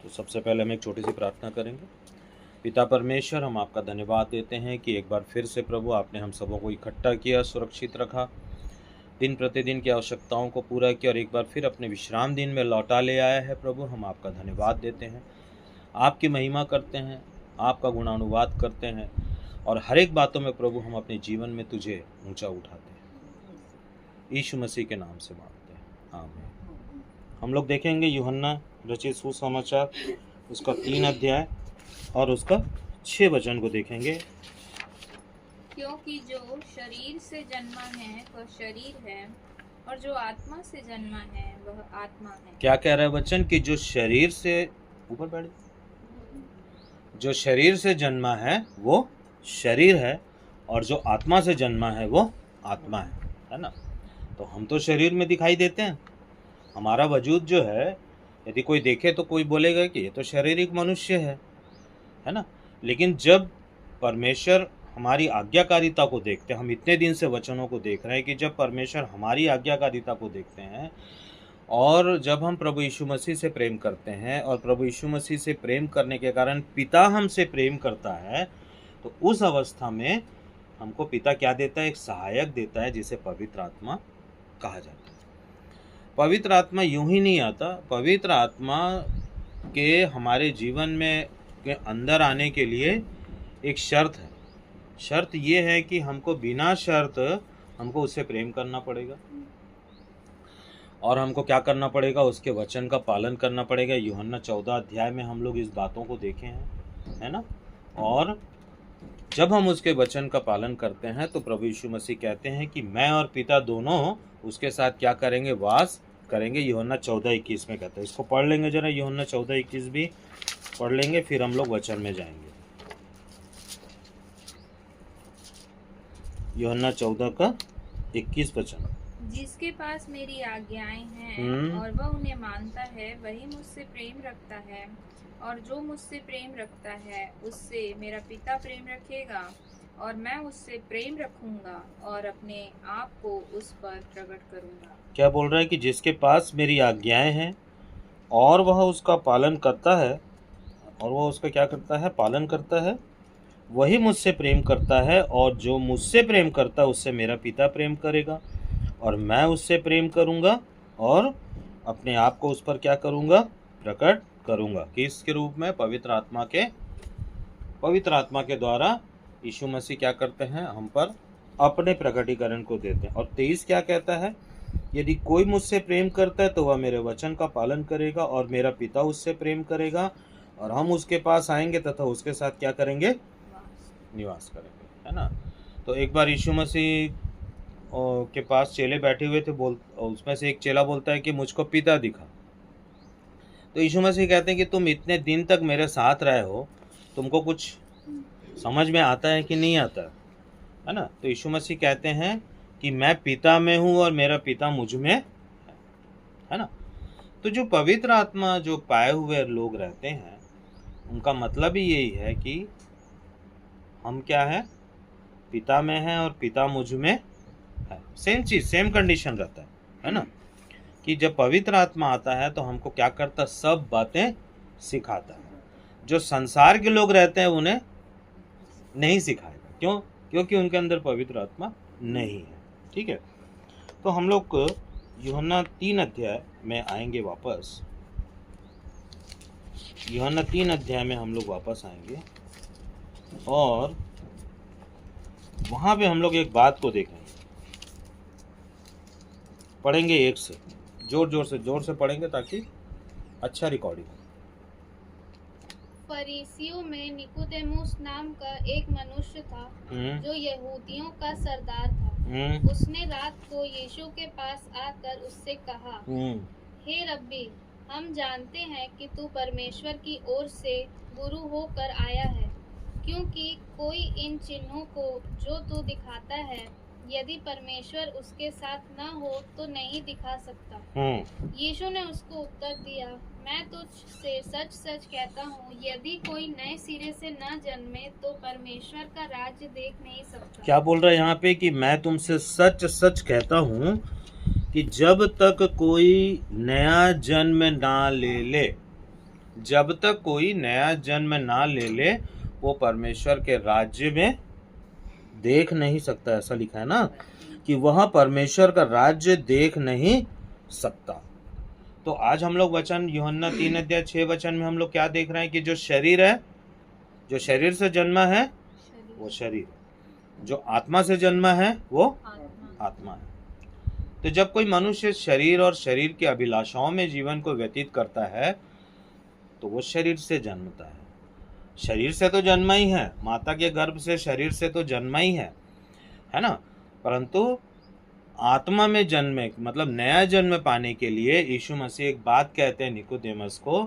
तो सबसे पहले हम एक छोटी सी प्रार्थना करेंगे। पिता परमेश्वर, हम आपका धन्यवाद देते हैं कि एक बार फिर से प्रभु आपने हम सबों को इकट्ठा किया, सुरक्षित रखा, दिन प्रतिदिन की आवश्यकताओं को पूरा किया और एक बार फिर अपने विश्राम दिन में लौटा ले आया है। प्रभु हम आपका धन्यवाद देते हैं, आपकी महिमा करते हैं, आपका गुणानुवाद करते हैं और हर एक बातों में प्रभु हम अपने जीवन में तुझे ऊंचा उठाते हैं। यीशु मसीह के नाम से मांगते हैं, आमीन। हम लोग देखेंगे यूहन्ना रचित सुसमाचार उसका 3 अध्याय और उसका 6 वचन को देखेंगे। क्योंकि जो शरीर से जन्मा है वह शरीर है और जो आत्मा से जन्मा है वह आत्मा है। क्या कह रहा है वचन? कि जो शरीर से ऊपर बैठे, जो शरीर से जन्मा है वो शरीर है और जो आत्मा से जन्मा है वो आत्मा है ना। तो हम तो शरीर में दिखाई देते हैं, हमारा वजूद जो है, यदि कोई देखे तो कोई बोलेगा कि ये तो शारीरिक मनुष्य है ना। लेकिन जब परमेश्वर हमारी आज्ञाकारिता को देखते हैं, हम इतने दिन से वचनों को देख रहे हैं कि जब परमेश्वर हमारी आज्ञाकारिता को देखते हैं और जब हम प्रभु यीशु मसीह से प्रेम करते हैं और प्रभु यीशु मसीह से प्रेम करने के कारण पिता हमसे प्रेम करता है, तो उस अवस्था में हमको पिता क्या देता है? एक सहायक देता है जिसे पवित्र आत्मा कहा जाता है। पवित्र आत्मा यूं ही नहीं आता, पवित्र आत्मा के हमारे जीवन में के अंदर आने के लिए एक शर्त है। शर्त ये है कि हमको बिना शर्त हमको उससे प्रेम करना पड़ेगा और हमको क्या करना पड़ेगा? उसके वचन का पालन करना पड़ेगा। यूहन्ना 14 अध्याय में हम लोग इस बातों को देखे हैं, है ना। और जब हम उसके वचन का पालन करते हैं तो प्रभु यीशु मसीह कहते हैं कि मैं और पिता दोनों उसके साथ क्या करेंगे? वास करेंगे। यूहन्ना 14:21 में कहता है। इसको पढ़ लेंगे जरा, यूहन्ना 14:21 भी पढ़ लेंगे, फिर हम लोग वचन में जाएंगे। यूहन्ना 14 का 21 वचन। जिसके पास मेरी आज्ञाएं हैं और वह उन्हें मानता है वही मुझसे प्रेम रखता है और जो मुझसे प्रेम रखता है उससे मेरा पिता प्रेम रखेगा और मैं उससे प्रेम रखूंगा और अपने आप को उस पर प्रकट करूंगा। क्या बोल रहा है? कि जिसके पास मेरी आज्ञाएं हैं और वह उसका पालन करता है, और वह उसका क्या करता है? पालन करता है, वही मुझसे प्रेम करता है और जो मुझसे प्रेम करता है उससे मेरा पिता प्रेम करेगा और मैं उससे प्रेम करूंगा और अपने आप को उस पर क्या करूंगा? प्रकट करूंगा। किसके रूप में? पवित्र आत्मा के द्वारा यीशु मसीह क्या करते हैं? हम पर अपने प्रकटीकरण को देते हैं। और 23 क्या कहता है? यदि कोई मुझसे प्रेम करता है तो वह मेरे वचन का पालन करेगा और मेरा पिता उससे प्रेम करेगा और हम उसके पास आएंगे तथा उसके साथ क्या करेंगे? निवास करेंगे, है ना। तो एक बार यीशु मसीह के पास चेले बैठे हुए थे, उसमें से एक चेला बोलता है कि मुझको पिता दिखा। तो यीशु मसीह कहते हैं कि तुम इतने दिन तक मेरे साथ रहे हो, तुमको कुछ समझ में आता है कि नहीं आता है ना। तो यीशु मसीह कहते हैं कि मैं पिता में हूँ और मेरा पिता मुझ में है ना। तो जो पवित्र आत्मा जो पाए हुए लोग रहते हैं, उनका मतलब ही यही है कि हम क्या है? पिता में हैं और पिता मुझ में है। सेम चीज, सेम कंडीशन रहता है ना। कि जब पवित्र आत्मा आता है तो हमको क्या करता? सब बातें सिखाता है। जो संसार के लोग रहते हैं उन्हें नहीं सिखाएगा। क्यों? क्योंकि उनके अंदर पवित्र आत्मा नहीं है। ठीक है। तो हम लोग यूहन्ना 3 अध्याय में आएंगे वापस। यूहन्ना 3 अध्याय में हम लोग वापस आएंगे और वहां पे हम लोग एक बात को देखेंगे। पढ़ेंगे एक से, जोर से पढ़ेंगे ताकि अच्छा रिकॉर्डिंग हो। फरीसियों में निकोदेमुस नाम का एक मनुष्य था जो यहूदियों का सरदार था। उसने रात को यीशु के पास आकर उससे कहा, हे रब्बी, हम जानते हैं कि तू परमेश्वर की ओर से गुरु होकर आया है, क्योंकि कोई इन चिन्हों को जो तू दिखाता है यदि परमेश्वर उसके साथ न हो तो नहीं दिखा सकता। यीशु ने उसको उत्तर दिया, मैं तुझसे सच सच कहता हूँ, यदि कोई नए सिरे से न जन्मे तो परमेश्वर का राज्य देख नहीं सकता। क्या बोल रहा है यहाँ पे? कि मैं तुमसे सच सच कहता हूँ कि जब तक कोई नया जन्म ना ले ले जब तक कोई नया जन्म ना ले ले वो परमेश्वर के राज्य में देख नहीं सकता। ऐसा लिखा है ना कि वह परमेश्वर का राज्य देख नहीं सकता। तो आज हम लोग वचन यूहन्ना 3:6 में हम लोग क्या देख रहे हैं कि जो शरीर है, जो शरीर से जन्मा है वो शरीर, जो आत्मा से जन्मा है वो आत्मा है। तो जब कोई मनुष्य शरीर और शरीर की अभिलाषाओं में जीवन को व्यतीत करता है तो वो शरीर से जन्मता है। शरीर से तो जन्मा ही है, माता के गर्भ से शरीर से तो जन्मा ही है ना, परंतु आत्मा में जन्मे मतलब नया जन्म पाने के लिए यीशु मसीह एक बात कहते हैं निकोदेमस को,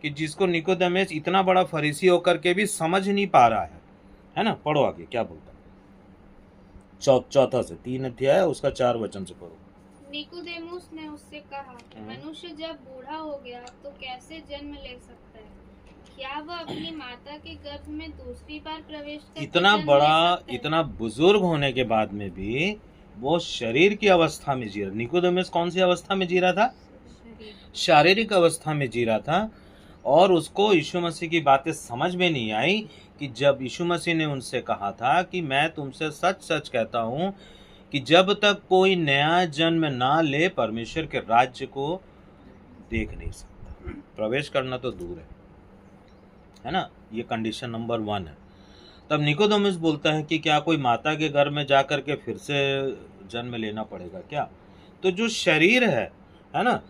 कि जिसको निकोदेमस इतना बड़ा फरीसी होकर के भी समझ नहीं पा रहा है ना। पढ़ो आगे क्या बोलता है, चौथा से 3 अध्याय उसका 4 वचन से पढ़ो। निकोदेमुस ने उससे कहा, मनुष्य जब बूढ़ा हो गया तो कैसे जन्म ले सकता है? क्या वह अपनी माता के गर्भ में दूसरी बार प्रवेश करके इतना जन्म बड़ा, ले सकता है? इतना बुजुर्ग होने के बाद में भी वो शरीर की अवस्था में जी रहा। निकोदेमस कौन सी अवस्था में जी रहा था? शारीरिक अवस्था में जी रहा था। और उसको यीशु मसीह की बातें समझ में नहीं आई कि जब यीशु मसीह ने उनसे कहा था कि मैं तुमसे सच सच कहता हूँ कि जब तक कोई नया जन्म ना ले परमेश्वर के राज्य को देख नहीं सकता। प्रवेश करना तो दूर है ना। ये कंडीशन नंबर 1 है। तब निकोदेमस बोलता है कि क्या कोई माता के घर में जा कर के फिर से जन्म लेना पड़ेगा क्या? तो जो शरीर है ना,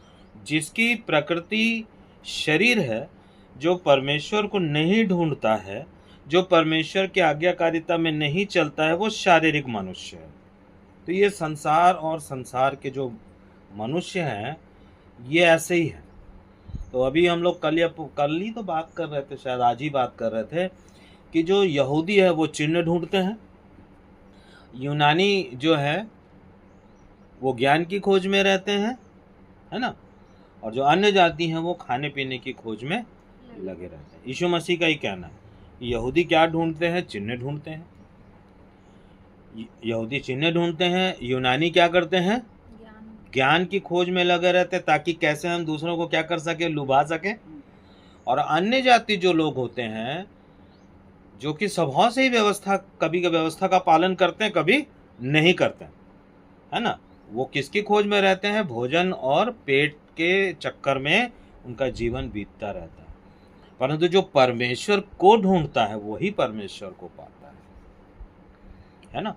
जिसकी प्रकृति शरीर है, जो परमेश्वर को नहीं ढूंढता है, जो परमेश्वर की आज्ञाकारिता में नहीं चलता है, वो शारीरिक मनुष्य है। तो ये संसार और संसार के जो मनुष्य हैं ये ऐसे ही हैं। तो अभी हम लोग कल ही तो बात कर रहे थे, शायद आज ही बात कर रहे थे कि जो यहूदी है वो चिन्ह ढूंढते हैं, यूनानी जो है वो ज्ञान की खोज में रहते हैं, है ना, और जो अन्य जाति हैं वो खाने पीने की खोज में लगे रहते हैं। यीशु मसीह का ही कहना है, यहूदी क्या ढूंढते हैं? चिन्ह ढूंढते हैं। यहूदी चिन्ह ढूंढते हैं, यूनानी क्या करते हैं? ज्ञान की खोज में लगे रहते हैं, ताकि कैसे हम दूसरों को क्या कर सके? लुभा सके। और अन्य जाति जो लोग होते हैं जो कि स्वभाव से ही कभी व्यवस्था का पालन करते हैं, कभी नहीं करते हैं, है ना, वो किसकी खोज में रहते हैं? भोजन और पेट के चक्कर में उनका जीवन बीतता रहता है। परंतु जो परमेश्वर को ढूंढता है वही परमेश्वर को पाता है ना।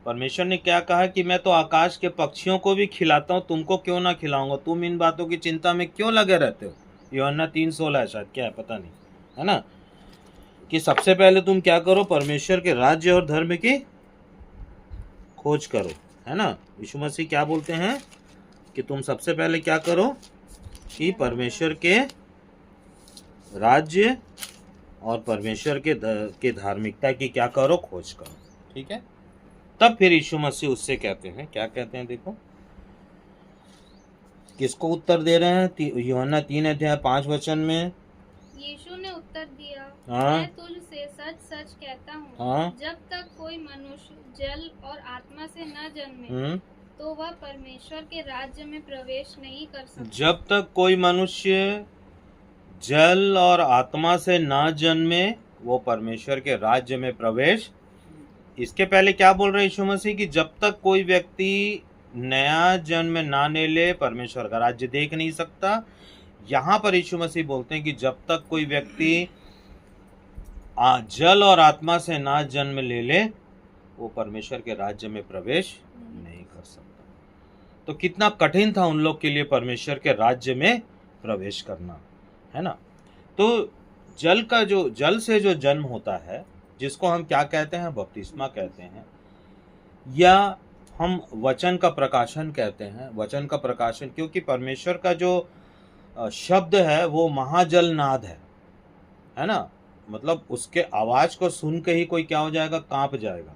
परमेश्वर ने क्या कहा कि मैं तो आकाश के पक्षियों को भी खिलाता हूँ, तुमको क्यों ना खिलाऊंगा? तुम इन बातों की चिंता में क्यों लगे रहते हो? यूहन्ना 3:16 है शायद, क्या है पता नहीं, है ना, कि सबसे पहले तुम क्या करो? परमेश्वर के राज्य और धर्म की खोज करो, है ना। यीशु मसीह क्या बोलते हैं कि तुम सबसे पहले क्या करो? कि परमेश्वर के राज्य और परमेश्वर के धार्मिकता की क्या करो? खोज करो। ठीक है। तब फिर यीशु मसीह उससे कहते हैं, क्या कहते हैं देखो, किसको उत्तर दे रहे हैं? यूहन्ना 3:5 में यीशु ने उत्तर दिया, हाँ? मैं तुझसे सच सच कहता हूँ, हाँ? जब तक कोई मनुष्य जल और आत्मा से न जन्मे तो वह परमेश्वर के राज्य में प्रवेश नहीं कर सकता। जब तक कोई मनुष्य जल और आत्मा से ना जन्मे वो परमेश्वर के राज्य में प्रवेश। इसके पहले क्या बोल रहे यीशु मसीह कि जब तक कोई व्यक्ति नया जन्म ना ले परमेश्वर का राज्य देख नहीं सकता। यहाँ पर यीशु मसीह बोलते हैं कि जब तक कोई व्यक्ति जल और आत्मा से ना जन्म ले वो परमेश्वर के राज्य में प्रवेश नहीं कर सकता। तो कितना कठिन था उन लोग के लिए परमेश्वर के राज्य में प्रवेश करना, है ना। तो जल से जो जन्म होता है, जिसको हम क्या कहते हैं? बपतिस्मा कहते हैं, या हम वचन का प्रकाशन कहते हैं। वचन का प्रकाशन क्योंकि परमेश्वर का जो शब्द है वो महाजल नाद है ना, मतलब उसके आवाज को सुन के ही कोई क्या हो जाएगा? कांप जाएगा।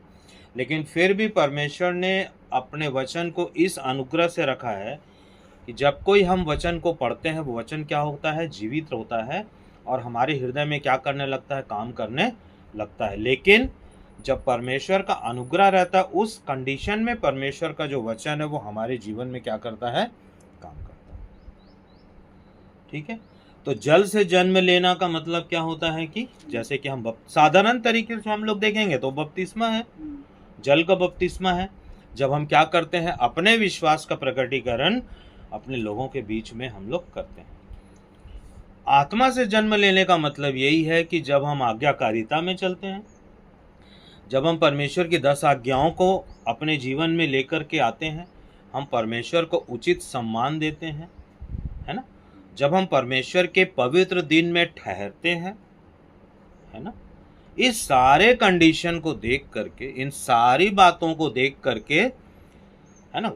लेकिन फिर भी परमेश्वर ने अपने वचन को इस अनुग्रह से रखा है कि जब कोई हम वचन को पढ़ते हैं वो वचन क्या होता है? जीवित होता है और हमारे हृदय में क्या करने लगता है? काम करने लगता है। लेकिन जब परमेश्वर का अनुग्रह रहता है उस कंडीशन में परमेश्वर का जो वचन है वो हमारे जीवन में क्या करता है? काम करता है। ठीक है। तो जल से जन्म लेना का मतलब क्या होता है कि जैसे कि हम साधारण तरीके से हम लोग देखेंगे तो बपतिस्मा है, जल का बपतिस्मा है। जब हम क्या करते हैं, अपने विश्वास का प्रकटीकरण अपने लोगों के बीच में हम लोग करते हैं। आत्मा से जन्म लेने का मतलब यही है कि जब हम आज्ञाकारिता में चलते हैं, जब हम परमेश्वर की 10 आज्ञाओं को अपने जीवन में लेकर के आते हैं, हम परमेश्वर को उचित सम्मान देते हैं, है ना। जब हम परमेश्वर के पवित्र दिन में ठहरते हैं, है ना। इस सारे कंडीशन को देख करके, इन सारी बातों को देख करके, है ना,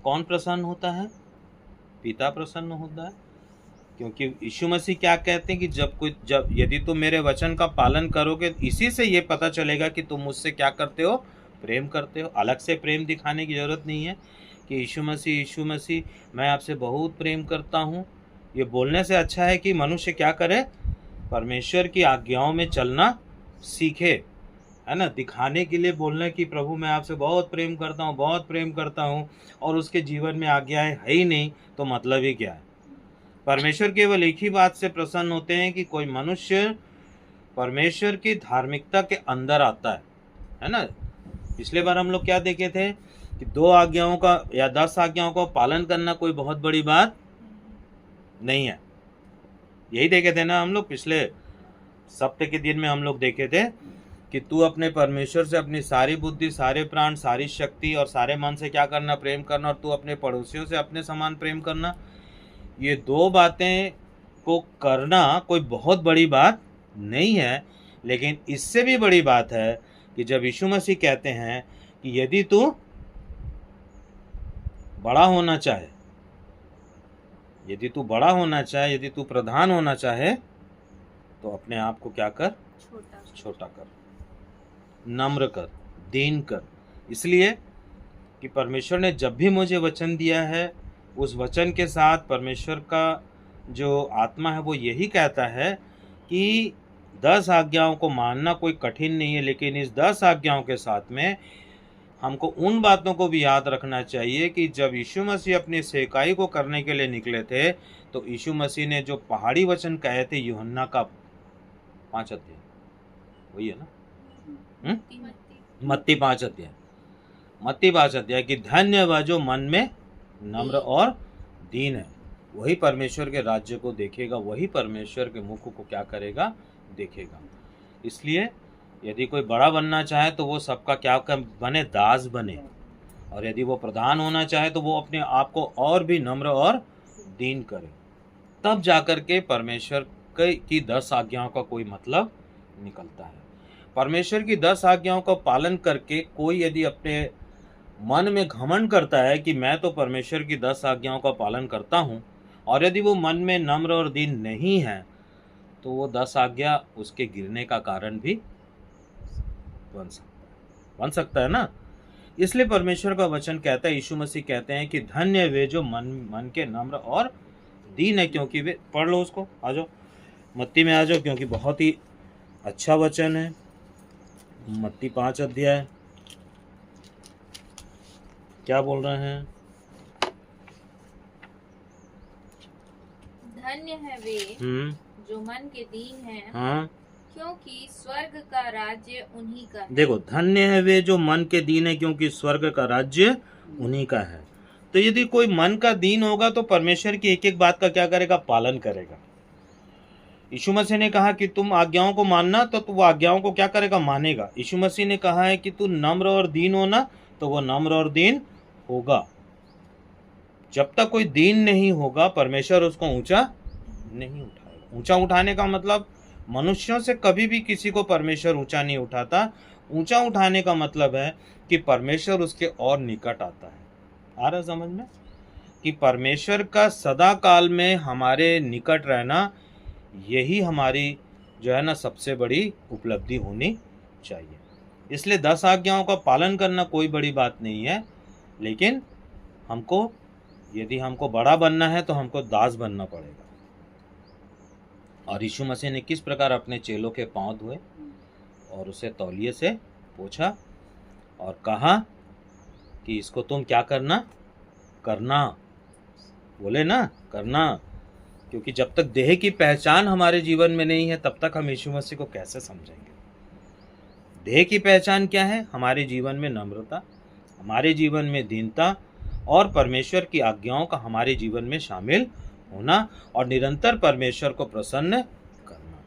कौन प्रसन्न होता है? पिता प्रसन्न होता है। क्योंकि यीशु मसीह क्या कहते हैं कि जब यदि तुम मेरे वचन का पालन करोगे, इसी से ये पता चलेगा कि तुम मुझसे क्या करते हो, प्रेम करते हो। अलग से प्रेम दिखाने की जरूरत नहीं है कि यीशु मसीह मैं आपसे बहुत प्रेम करता हूँ। ये बोलने से अच्छा है कि मनुष्य क्या करे, परमेश्वर की आज्ञाओं में चलना सीखे, है ना। दिखाने के लिए बोलना कि प्रभु मैं आपसे बहुत प्रेम करता हूँ, बहुत प्रेम करता हूँ, और उसके जीवन में आज्ञाएं है ही नहीं, तो मतलब ही क्या है। परमेश्वर केवल एक ही बात से प्रसन्न होते हैं कि कोई मनुष्य परमेश्वर की धार्मिकता के अंदर आता है ना। पिछले बार हम लोग क्या देखे थे कि 2 आज्ञाओं का या 10 आज्ञाओं का पालन करना कोई बहुत बड़ी बात नहीं है। यही देखे थे ना हम लोग। पिछले सप्ताह के दिन में हम लोग देखे थे कि तू अपने परमेश्वर से अपनी सारी बुद्धि, सारे प्राण, सारी शक्ति और सारे मन से क्या करना, प्रेम करना, और तू अपने पड़ोसियों से अपने समान प्रेम करना। ये 2 बातें को करना कोई बहुत बड़ी बात नहीं है, लेकिन इससे भी बड़ी बात है कि जब यीशु मसीह कहते हैं कि यदि तू बड़ा होना चाहे, यदि तू बड़ा होना चाहे, यदि तू प्रधान होना चाहे, तो अपने आप को क्या कर, छोटा कर, नम्र कर, दीन कर। इसलिए कि परमेश्वर ने जब भी मुझे वचन दिया है, उस वचन के साथ परमेश्वर का जो आत्मा है वो यही कहता है कि 10 आज्ञाओं को मानना कोई कठिन नहीं है, लेकिन इस 10 आज्ञाओं के साथ में हमको उन बातों को भी याद रखना चाहिए कि जब यीशु मसीह अपनी सेवकाई को करने के लिए निकले थे, तो यीशु मसीह ने जो पहाड़ी वचन कहे थे, यूहन्ना का 5 अध्याय, वही है ना, मत्ती 5 अध्याय कि धन्य वह जो मन में नम्र और दीन है, वही परमेश्वर के राज्य को देखेगा, वही परमेश्वर के मुख को क्या करेगा, देखेगा। इसलिए यदि कोई बड़ा बनना चाहे तो वो सबका क्या बने, दास बने, और यदि वो प्रधान होना चाहे तो वो अपने आप को और भी नम्र और दीन करे। तब जाकर के परमेश्वर की 10 आज्ञाओं का कोई मतलब निकलता है। परमेश्वर की 10 आज्ञाओं का पालन करके कोई यदि अपने मन में घमंड करता है कि मैं तो परमेश्वर की 10 आज्ञाओं का पालन करता हूँ, और यदि वो मन में नम्र और दीन नहीं है, तो वो 10 आज्ञा उसके गिरने का कारण भी बन सकता है ना। इसलिए परमेश्वर का वचन कहता है, यीशु मसीह कहते हैं कि धन्य वे जो मन के नम्र और दीन है, क्योंकि वे, पढ़ लो उसको, आ जाओ मत्ती में आ जाओ, क्योंकि बहुत ही अच्छा वचन है। मत्ती 5 अध्याय क्या बोल रहे हैं, धन्य है वे जो मन के दीन हैं, हाँ, क्योंकि स्वर्ग का राज्य उन्हीं का है। देखो, धन्य है वे जो मन के दीन है, क्योंकि स्वर्ग का राज्य उन्हीं का है। तो यदि कोई मन का दीन होगा तो परमेश्वर की एक एक बात का क्या करेगा, पालन करेगा। यीशु मसीह ने कहा कि तुम आज्ञाओं को मानना, तो वो आज्ञाओं को क्या करेगा, मानेगा। यीशु मसीह ने कहा है कि तू नम्र और दीन होना, तो वो नम्र और दीन होगा। जब तक कोई दीन नहीं होगा, परमेश्वर उसको ऊंचा नहीं उठाएगा। ऊंचा उठाने का मतलब, मनुष्यों से कभी भी किसी को परमेश्वर ऊंचा नहीं उठाता। ऊंचा उठाने का मतलब है कि परमेश्वर उसके और निकट आता है। आ रहा समझ में, कि परमेश्वर का सदा काल में हमारे निकट रहना, यही हमारी जो है ना सबसे बड़ी उपलब्धि होनी चाहिए। इसलिए 10 आज्ञाओं का पालन करना कोई बड़ी बात नहीं है, लेकिन हमको, यदि हमको बड़ा बनना है तो हमको दास बनना पड़ेगा। और यीशु मसीह ने किस प्रकार अपने चेलों के पांव धोए और उसे तौलिए से पोंछा और कहा कि इसको तुम क्या करना, बोले ना, करना, क्योंकि जब तक देह की पहचान हमारे जीवन में नहीं है तब तक हम यीशु मसीह को कैसे समझेंगे। देह की पहचान क्या है? हमारे जीवन में नम्रता, हमारे जीवन में दीनता और परमेश्वर की आज्ञाओं का हमारे जीवन में शामिल होना और निरंतर परमेश्वर को प्रसन्न करना।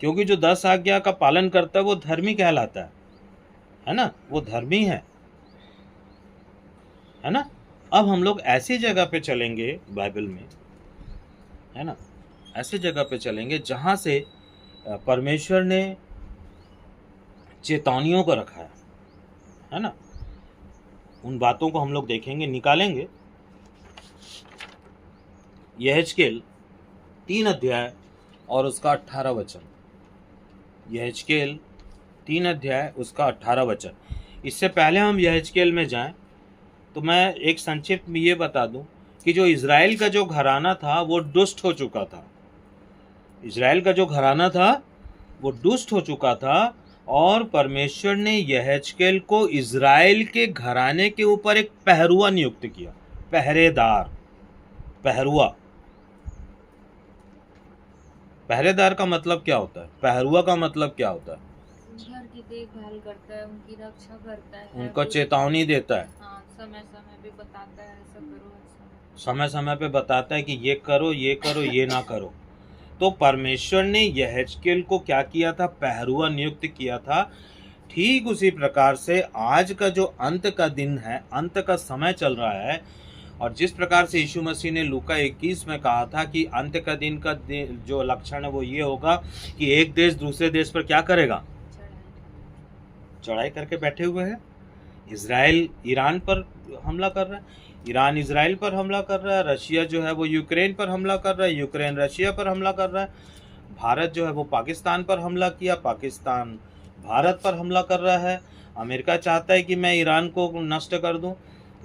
क्योंकि जो 10 आज्ञा का पालन करता है वो धर्मी कहलाता है ना, वो धर्मी है ना। अब हम लोग ऐसी जगह पे चलेंगे बाइबल में, है ना, ऐसी जगह पे चलेंगे जहां से परमेश्वर ने चेतावनियों को रखा है ना। उन बातों को हम लोग देखेंगे, निकालेंगे। यहेजकेल 3 अध्याय और उसका 18 वचन। यहेजकेल 3 अध्याय उसका 18 वचन। इससे पहले हम यहेजकेल में जाएं तो मैं एक संक्षिप्त में ये बता दूं कि जो इज़राइल का जो घराना था वो दुष्ट हो चुका था। इज़राइल का जो घराना था वो दुष्ट हो चुका था और परमेश्वर ने यहेजकेल को इज़राइल के घराने के ऊपर एक पहरुआ नियुक्त किया। पहरेदार, पहरुआ। पहरेदार का मतलब क्या होता है? पहरुआ का मतलब क्या होता है? घर की देखभाल करता है, उनकी रक्षा करता है, उनको चेतावनी देता है। हाँ, समय समय पे बताता है ऐसा करो, ऐसा। समय समय पे बताता है कि ये करो, ये करो, ये ना करो। तो परमेश्वर ने यहेजकेल को क्या किया था? पहरुआ नियुक्त किया था। ठीक उसी प्रकार से आज का जो अंत का दिन है, अंत का समय चल रहा है, और जिस प्रकार से यीशु मसीह ने लूका 21 में कहा था कि अंत का दिन का जो लक्षण है वो ये होगा कि एक देश दूसरे देश पर क्या करेगा? चढ़ाई करके बैठे हुए हैं। इज़राइल ईरान पर हमला कर रहा है, ईरान इज़राइल पर हमला कर रहा है, रशिया जो है वो यूक्रेन पर हमला कर रहा है, यूक्रेन रशिया पर हमला कर रहा है, भारत जो है वो पाकिस्तान पर हमला किया, पाकिस्तान भारत पर हमला कर रहा है। अमेरिका चाहता है कि मैं ईरान को नष्ट कर दूं,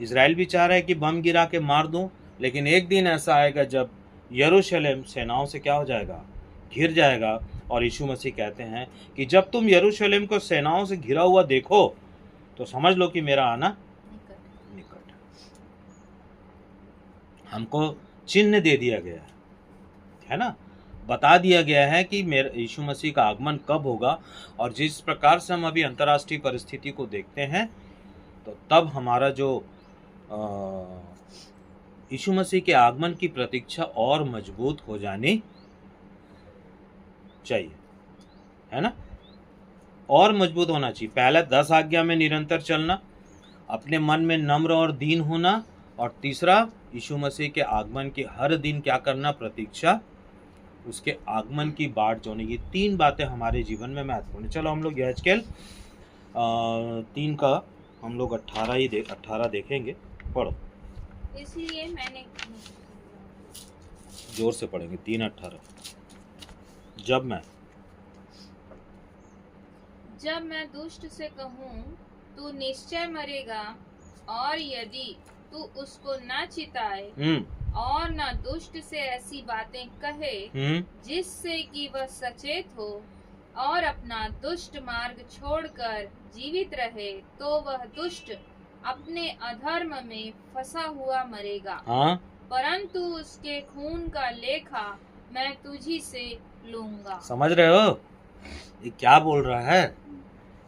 इज़राइल भी चाह रहा है कि बम गिरा के मार दूं। लेकिन एक दिन ऐसा आएगा जब यरूशलेम सेनाओं से क्या हो जाएगा? घिर जाएगा। और यीशु मसीह कहते हैं कि जब तुम यरूशलेम को सेनाओं से घिरा हुआ देखो तो समझ लो कि मेरा आना निकट है। हमको चिन्ह दे दिया गया है ना, बता दिया गया है कि मेरा यीशु मसीह का आगमन कब होगा। और जिस प्रकार से हम अभी अंतर्राष्ट्रीय परिस्थिति को देखते हैं तो तब हमारा जो यीशु मसीह के आगमन की प्रतीक्षा और मजबूत हो जानी चाहिए, है ना, और मजबूत होना चाहिए। पहला 10 आज्ञा में निरंतर चलना, अपने मन में नम्र और दीन होना, और तीसरा यीशु मसीह के आगमन की हर दिन क्या करना? प्रतीक्षा, उसके आगमन की बाट जोड़नी। ये 3 बातें हमारे जीवन में महत्वपूर्ण। चलो हम लोग यहेजकेल 3 का हम लोग 18 देखेंगे। पढ़ो, इसलिए मैंने जोर से पढ़ेंगे। 3:18। जब मैं दुष्ट से कहूँ तू निश्चय मरेगा, और यदि तू उसको न चिताए और न दुष्ट से ऐसी बातें कहे जिससे कि वह सचेत हो और अपना दुष्ट मार्ग छोड़कर जीवित रहे, तो वह दुष्ट अपने अधर्म में फंसा हुआ मरेगा। हाँ? परंतु उसके खून का लेखा मैं तुझी से लूंगा। समझ रहे हो ये क्या बोल रहा है?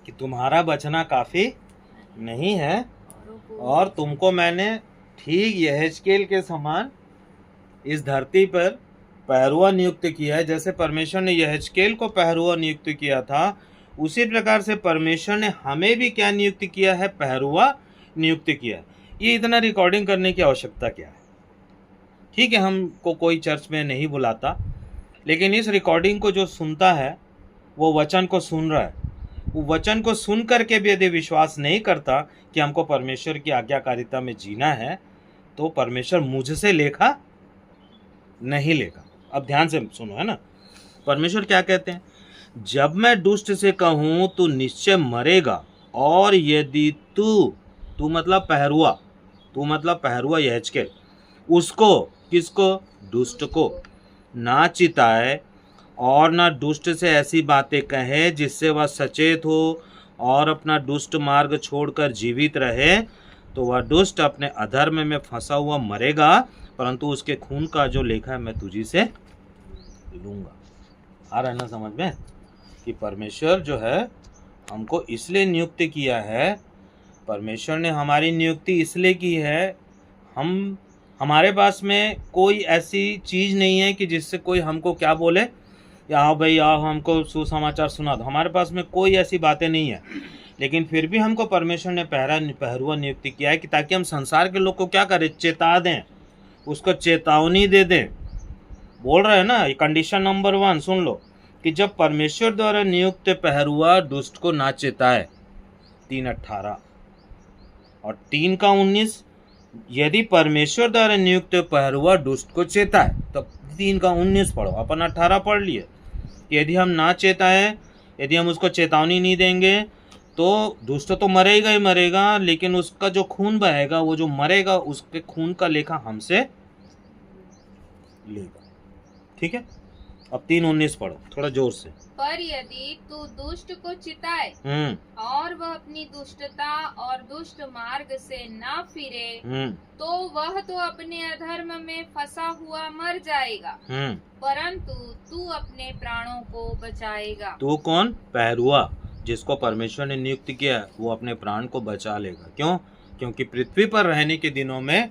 कि तुम्हारा बचना काफी नहीं है और तुमको मैंने ठीक यहेजकेल के समान इस धरती पर पहरुआ नियुक्त किया है। जैसे परमेश्वर ने यहेजकेल को पहरुआ नियुक्त किया था, उसी प्रकार से परमेश्वर ने हमें भी क्या नियुक्त किया है? पहरुआ नियुक्त किया है। ये इतना रिकॉर्डिंग करने की आवश्यकता क्या है? ठीक है, हमको कोई चर्च में नहीं बुलाता, लेकिन इस रिकॉर्डिंग को जो सुनता है वो वचन को सुन रहा है। वो वचन को सुन करके भी यदि विश्वास नहीं करता कि हमको परमेश्वर की आज्ञाकारिता में जीना है, तो परमेश्वर मुझसे लेखा नहीं लेगा। अब ध्यान से सुनो, है ना, परमेश्वर क्या कहते हैं? जब मैं दुष्ट से कहूँ तू निश्चय मरेगा, और यदि तू मतलब पहरुआ, तू मतलब पहरुआ यहेजकेल, उसको, किसको? दुष्ट को ना चिताए और ना दुष्ट से ऐसी बातें कहे जिससे वह सचेत हो और अपना दुष्ट मार्ग छोड़कर जीवित रहे, तो वह दुष्ट अपने अधर्म में फंसा हुआ मरेगा, परंतु उसके खून का जो लेखा है मैं तुझी से लूँगा। आ रहा है ना समझ में कि परमेश्वर जो है हमको इसलिए नियुक्त किया है, परमेश्वर ने हमारी नियुक्ति इसलिए की है, हमारे पास में कोई ऐसी चीज़ नहीं है कि जिससे कोई हमको क्या बोले, या आओ भाई आओ हमको सुसमाचार सुना दो। हमारे पास में कोई ऐसी बातें नहीं है, लेकिन फिर भी हमको परमेश्वर ने पहरुआ नियुक्ति किया है कि ताकि हम संसार के लोग को क्या करें, चेता दें, उसको चेतावनी दे दें। बोल रहे हैं ना, ये कंडीशन नंबर 1 सुन लो कि जब परमेश्वर द्वारा नियुक्त पहरुआ दुष्ट को ना चेताए, 3:18 और 3:19, यदि परमेश्वर द्वारा नियुक्त पहरुआ दुष्ट को चेताए, तब 3:19 पढ़ो, अपन 18 पढ़ लिए। यदि हम ना चेताएं, यदि हम उसको चेतावनी नहीं देंगे तो दुष्ट तो मरेगा ही मरेगा, लेकिन उसका जो खून बहेगा, वो जो मरेगा उसके खून का लेखा हमसे लेगा। ठीक है, अब 3:19 पढ़ो थोड़ा जोर से। पर यदि तू दुष्ट को चिताए और वह अपनी दुष्टता और दुष्ट मार्ग से ना फिरे, तो वह तो अपने अधर्म में फंसा हुआ मर जाएगा, परंतु तू अपने प्राणों को बचाएगा। तू कौन? पहरुआ, जिसको परमेश्वर ने नियुक्त किया, वो अपने प्राण को बचा लेगा। क्यों? क्योंकि पृथ्वी पर रहने के दिनों में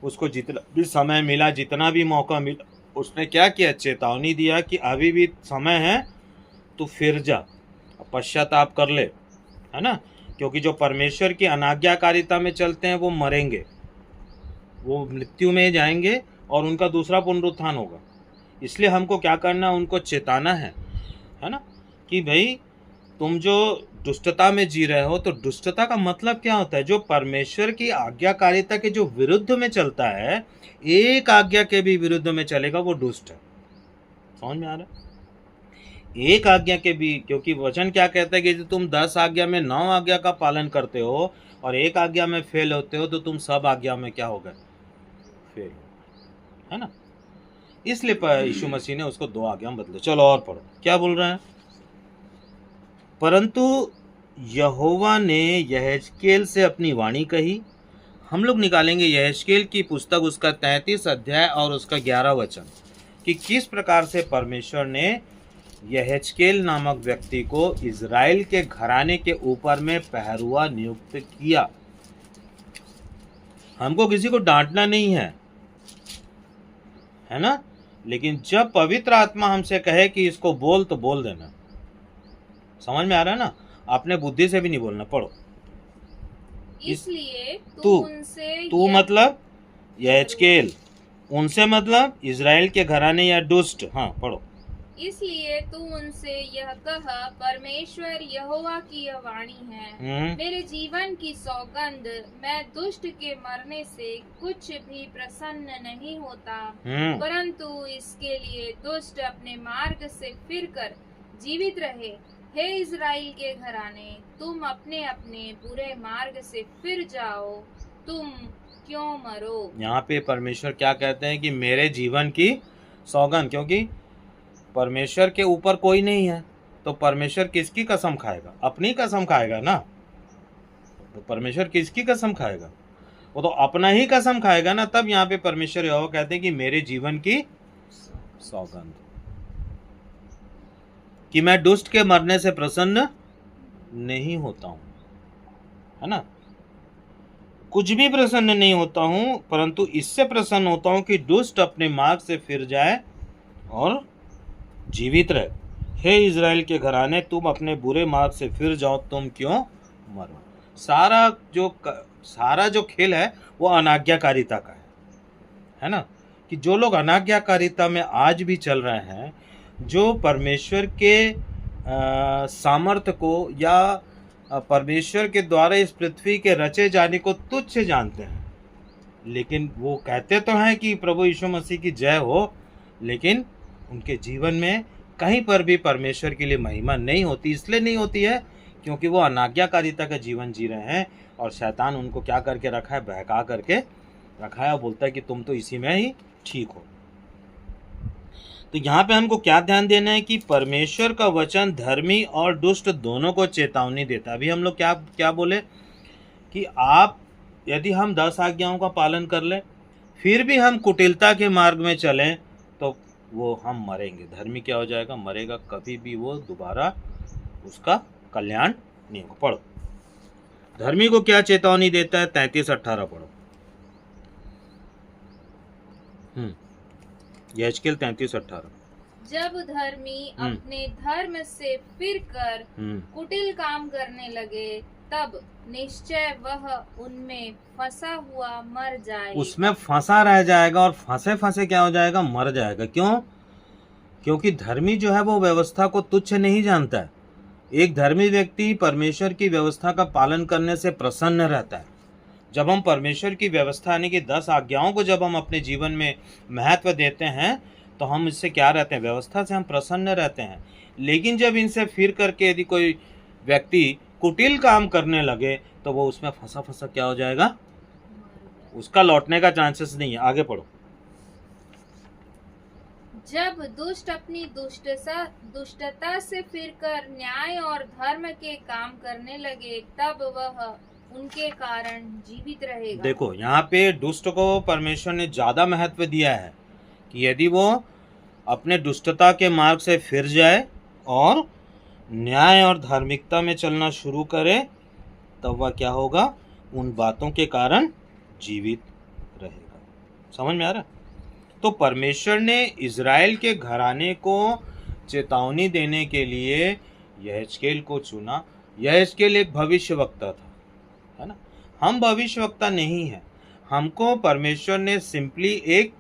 उसको जितना भी समय मिला, जितना भी मौका मिला, उसने क्या किया? चेतावनी दिया कि अभी भी समय है, तू फिर जा, पश्चाताप कर ले, है ना। क्योंकि जो परमेश्वर की अनाज्ञाकारिता में चलते हैं वो मरेंगे, वो मृत्यु में जाएंगे और उनका दूसरा पुनरुत्थान होगा। इसलिए हमको क्या करना, उनको चेताना है ना, कि भाई तुम जो दुष्टता में जी रहे हो, तो दुष्टता का मतलब क्या होता है? जो परमेश्वर की आज्ञाकारिता के जो विरुद्ध में चलता है, एक आज्ञा के भी विरुद्ध में चलेगा, वो दुष्ट है। समझ में आ रहा है? एक आज्ञा के भी, क्योंकि वचन क्या कहता है कि तुम 10 आज्ञा में 9 आज्ञा का पालन करते हो और एक आज्ञा में फेल होते हो, तो तुम सब आज्ञा में क्या हो गए? फेल, है ना। इसलिए यीशु मसीह ने उसको 2 आज्ञा में बदले। चलो और पढ़ो, क्या बोल रहे हैं? परंतु यहोवा ने यहेजकेल से अपनी वाणी कही। हम लोग निकालेंगे यहेजकेल की पुस्तक, उसका 33 अध्याय और उसका 11 वचन, कि किस प्रकार से परमेश्वर ने यहेजकेल नामक व्यक्ति को इज़राइल के घराने के ऊपर में पहरुआ नियुक्त किया। हमको किसी को डांटना नहीं है ना, लेकिन जब पवित्र आत्मा हमसे कहे कि इसको बोल, तो बोल देना। समझ में आ रहा है ना? आपने बुद्धि से भी नहीं बोलना। पढ़ो। इसलिए तू मतलब यहेजकेल, उनसे मतलब इज़राइल के घराने या दुष्ट। हाँ पढ़ो। इसलिए तू उनसे यह कह, परमेश्वर यहोवा की यह वाणी है, मेरे जीवन की सौगंध, मैं दुष्ट के मरने से कुछ भी प्रसन्न नहीं होता, परंतु इसके लिए दुष्ट अपने मार्ग से फिरकर जीवित रहे। हे इज़राइल के घराने, तुम अपने अपने बुरे मार्ग से फिर जाओ, तुम क्यों मरो। यहाँ पे परमेश्वर क्या कहते हैं कि मेरे जीवन की सौगंध, क्योंकि परमेश्वर के ऊपर कोई नहीं है, तो परमेश्वर किसकी कसम खाएगा? अपनी कसम खाएगा ना। तो परमेश्वर किसकी कसम खाएगा? वो तो अपना ही कसम खाएगा ना। तब यहाँ पे परमेश्वर यहोवा कहते हैं कि मेरे जीवन की सौगंध, कि मैं दुष्ट के मरने से प्रसन्न नहीं होता हूं, है ना। कुछ भी प्रसन्न नहीं होता हूं, परंतु इससे प्रसन्न होता हूं कि दुष्ट अपने मार्ग से फिर जाए और जीवित रहे। हे इज़राइल के घराने, तुम अपने बुरे मार्ग से फिर जाओ, तुम क्यों मरो। सारा जो खेल है वो अनाज्ञाकारिता का है ना, कि जो लोग अनाज्ञाकारिता में आज भी चल रहे हैं, जो परमेश्वर के सामर्थ्य को या परमेश्वर के द्वारा इस पृथ्वी के रचे जाने को तुच्छ जानते हैं, लेकिन वो कहते तो हैं कि प्रभु यीशु मसीह की जय हो, लेकिन उनके जीवन में कहीं पर भी परमेश्वर के लिए महिमा नहीं होती। इसलिए नहीं होती है क्योंकि वो अनाज्ञाकारिता का जीवन जी रहे हैं, और शैतान उनको क्या करके रखा है? बहका करके रखा है, और बोलता है कि तुम तो इसी में ही ठीक हो। तो यहाँ पे हमको क्या ध्यान देना है कि परमेश्वर का वचन धर्मी और दुष्ट दोनों को चेतावनी देता है। अभी हम लोग क्या बोले कि आप, यदि हम 10 आज्ञाओं का पालन कर ले, फिर भी हम कुटिलता के मार्ग में चलें तो वो हम मरेंगे। धर्मी क्या हो जाएगा? मरेगा, कभी भी वो दोबारा उसका कल्याण नहीं होगा। पढ़ो, धर्मी को क्या चेतावनी देता है? 33-18 पढ़ो। यहेजकेल 33-18। जब धर्मी अपने धर्म से फिरकर कुटिल काम करने लगे, तब निश्चय वह उनमें फंसा हुआ मर जाएगा। उसमें फंसा रह जाएगा, और फंसे फंसे क्या हो जाएगा? मर जाएगा। क्यों? क्योंकि धर्मी जो है वो व्यवस्था को तुच्छ नहीं जानता है। एक धर्मी व्यक्ति परमेश्वर की व्यवस्था का पालन करने से प्रसन्न रहता है। जब हम परमेश्वर की व्यवस्था यानी कि 10 आज्ञाओं को जब हम अपने जीवन में महत्व देते हैं तो हम इससे क्या रहते हैं? व्यवस्था से हम प्रसन्न रहते हैं। लेकिन जब इनसे फिर करके यदि कोई व्यक्ति कुटिल काम करने लगे तो वो उसमें फंसा फंसा क्या हो जाएगा? उसका लौटने का चांसेस नहीं है। आगे पढ़ो। जब दुष्ट अपनी दुष्टता से फिरकर न्याय और धर्म के काम करने लगे, तब वह उनके कारण जीवित रहेगा। देखो, यहाँ पे दुष्ट को परमेश्वर ने ज्यादा महत्व दिया है कि यदि वो अपने दुष्टता के मार्ग से फिर जाए और न्याय और धार्मिकता में चलना शुरू करे, तब वह क्या होगा? उन बातों के कारण जीवित रहेगा। समझ में आ रहा है? तो परमेश्वर ने इज़राइल के घराने को चेतावनी देने के लिए यहेजकेल को चुना। यहेजकेल एक भविष्यवक्ता था, है ना? हम भविष्यवक्ता नहीं हैं। हमको परमेश्वर ने सिंपली एक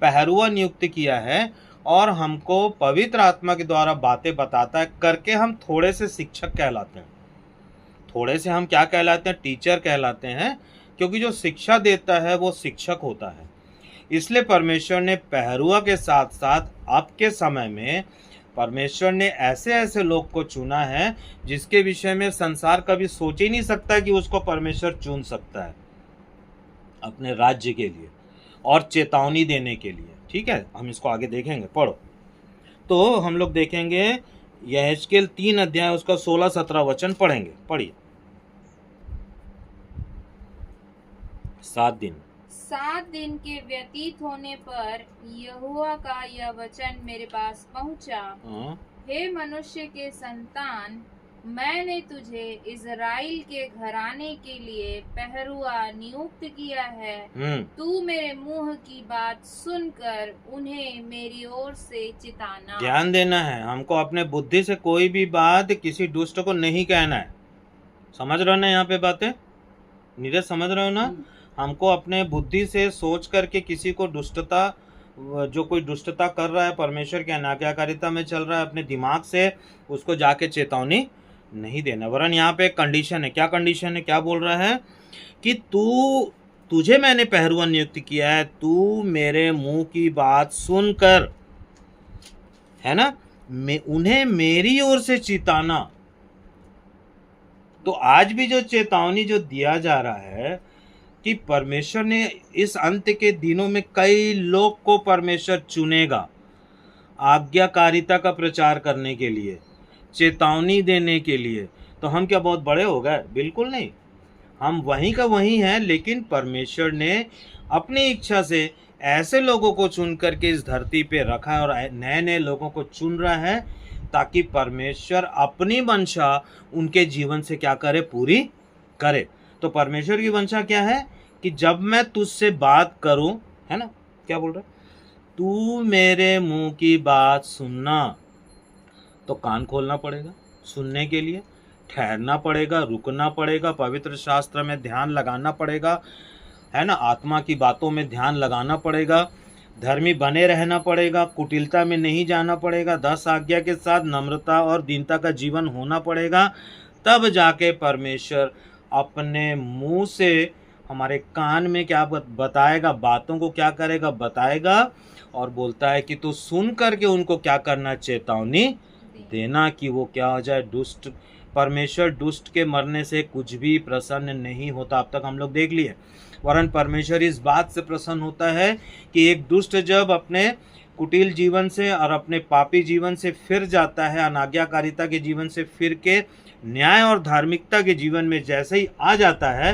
पहरुआ नियुक्त किया है और हमको पवित्र आत्मा के द्वारा बातें बताता है करके हम थोड़े से शिक्षक कहलाते हैं। थोड़े से हम क्या कहलाते हैं? टीचर कहलाते हैं, क्योंकि जो शिक्षा देता है वो शिक्षक होता है। इसलिए परमेश्वर ने पहरुआ के साथ साथ आपके समय में परमेश्वर ने ऐसे ऐसे लोग को चुना है जिसके विषय में संसार कभी सोच ही नहीं सकता कि उसको परमेश्वर चुन सकता है अपने राज्य के लिए और चेतावनी देने के लिए। ठीक है, हम इसको आगे देखेंगे। पढ़ो। तो हम लोग देखेंगे यहेजकेल 3 अध्याय उसका 16-17 वचन पढ़ेंगे। पढ़िए। 7 दिन के व्यतीत होने पर यहोवा का यह वचन मेरे पास पहुंचा। हे मनुष्य के संतान, मैंने तुझे इज़राइल के घराने के लिए पहरुआ नियुक्त किया है। तू मेरे मुंह की बात सुनकर उन्हें मेरी ओर से चिताना। ध्यान देना है, हमको अपने बुद्धि से कोई भी बात किसी दुष्ट को नहीं कहना है। समझ रहे हो ना यहाँ पे बातें? नीरज, समझ रहे हो ना? हमको अपने बुद्धि से सोच करके किसी को दुष्टता, जो कोई दुष्टता कर रहा है, परमेश्वर के अनाज्ञाकारिता में चल रहा है, अपने दिमाग से उसको जाके चेतावनी नहीं देना। वरन यहाँ पे एक कंडीशन है। क्या कंडीशन है? क्या बोल रहा है कि तुझे मैंने पहरुआ नियुक्त किया है, तू मेरे मुंह की बात सुनकर, है ना, उन्हें मेरी ओर से चिताना। तो आज भी जो चेतावनी जो दिया जा रहा है कि परमेश्वर ने इस अंत के दिनों में कई लोग को परमेश्वर चुनेगा आज्ञाकारिता का प्रचार करने के लिए, चेतावनी देने के लिए। तो हम क्या बहुत बड़े हो गए? बिल्कुल नहीं, हम वहीं का वहीं हैं। लेकिन परमेश्वर ने अपनी इच्छा से ऐसे लोगों को चुन करके इस धरती पे रखा है और नए नए लोगों को चुन रहा है ताकि परमेश्वर अपनी मंशा उनके जीवन से क्या करे? पूरी करे। तो परमेश्वर की मंशा क्या है कि जब मैं तुझसे बात करूं, है ना, क्या बोल रहा है? तू मेरे मुंह की बात सुनना। तो कान खोलना पड़ेगा सुनने के लिए, ठहरना पड़ेगा, रुकना पड़ेगा, पवित्र शास्त्र में ध्यान लगाना पड़ेगा, है ना, आत्मा की बातों में ध्यान लगाना पड़ेगा, धर्मी बने रहना पड़ेगा, कुटिलता में नहीं जाना पड़ेगा, 10 आज्ञा के साथ नम्रता और दीनता का जीवन होना पड़ेगा। तब जाके परमेश्वर अपने मुंह से हमारे कान में क्या बताएगा, बातों को क्या करेगा? बताएगा, और बोलता है कि तू सुन करके उनको क्या करना? चेतावनी देना कि वो क्या हो जाए? दुष्ट। परमेश्वर दुष्ट के मरने से कुछ भी प्रसन्न नहीं होता। अब तक हम लोग देख लिए। वरन परमेश्वर इस बात से प्रसन्न होता है कि एक दुष्ट जब अपने कुटिल जीवन से और अपने पापी जीवन से फिर जाता है, अनाज्ञाकारिता के जीवन से फिर के न्याय और धार्मिकता के जीवन में जैसे ही आ जाता है,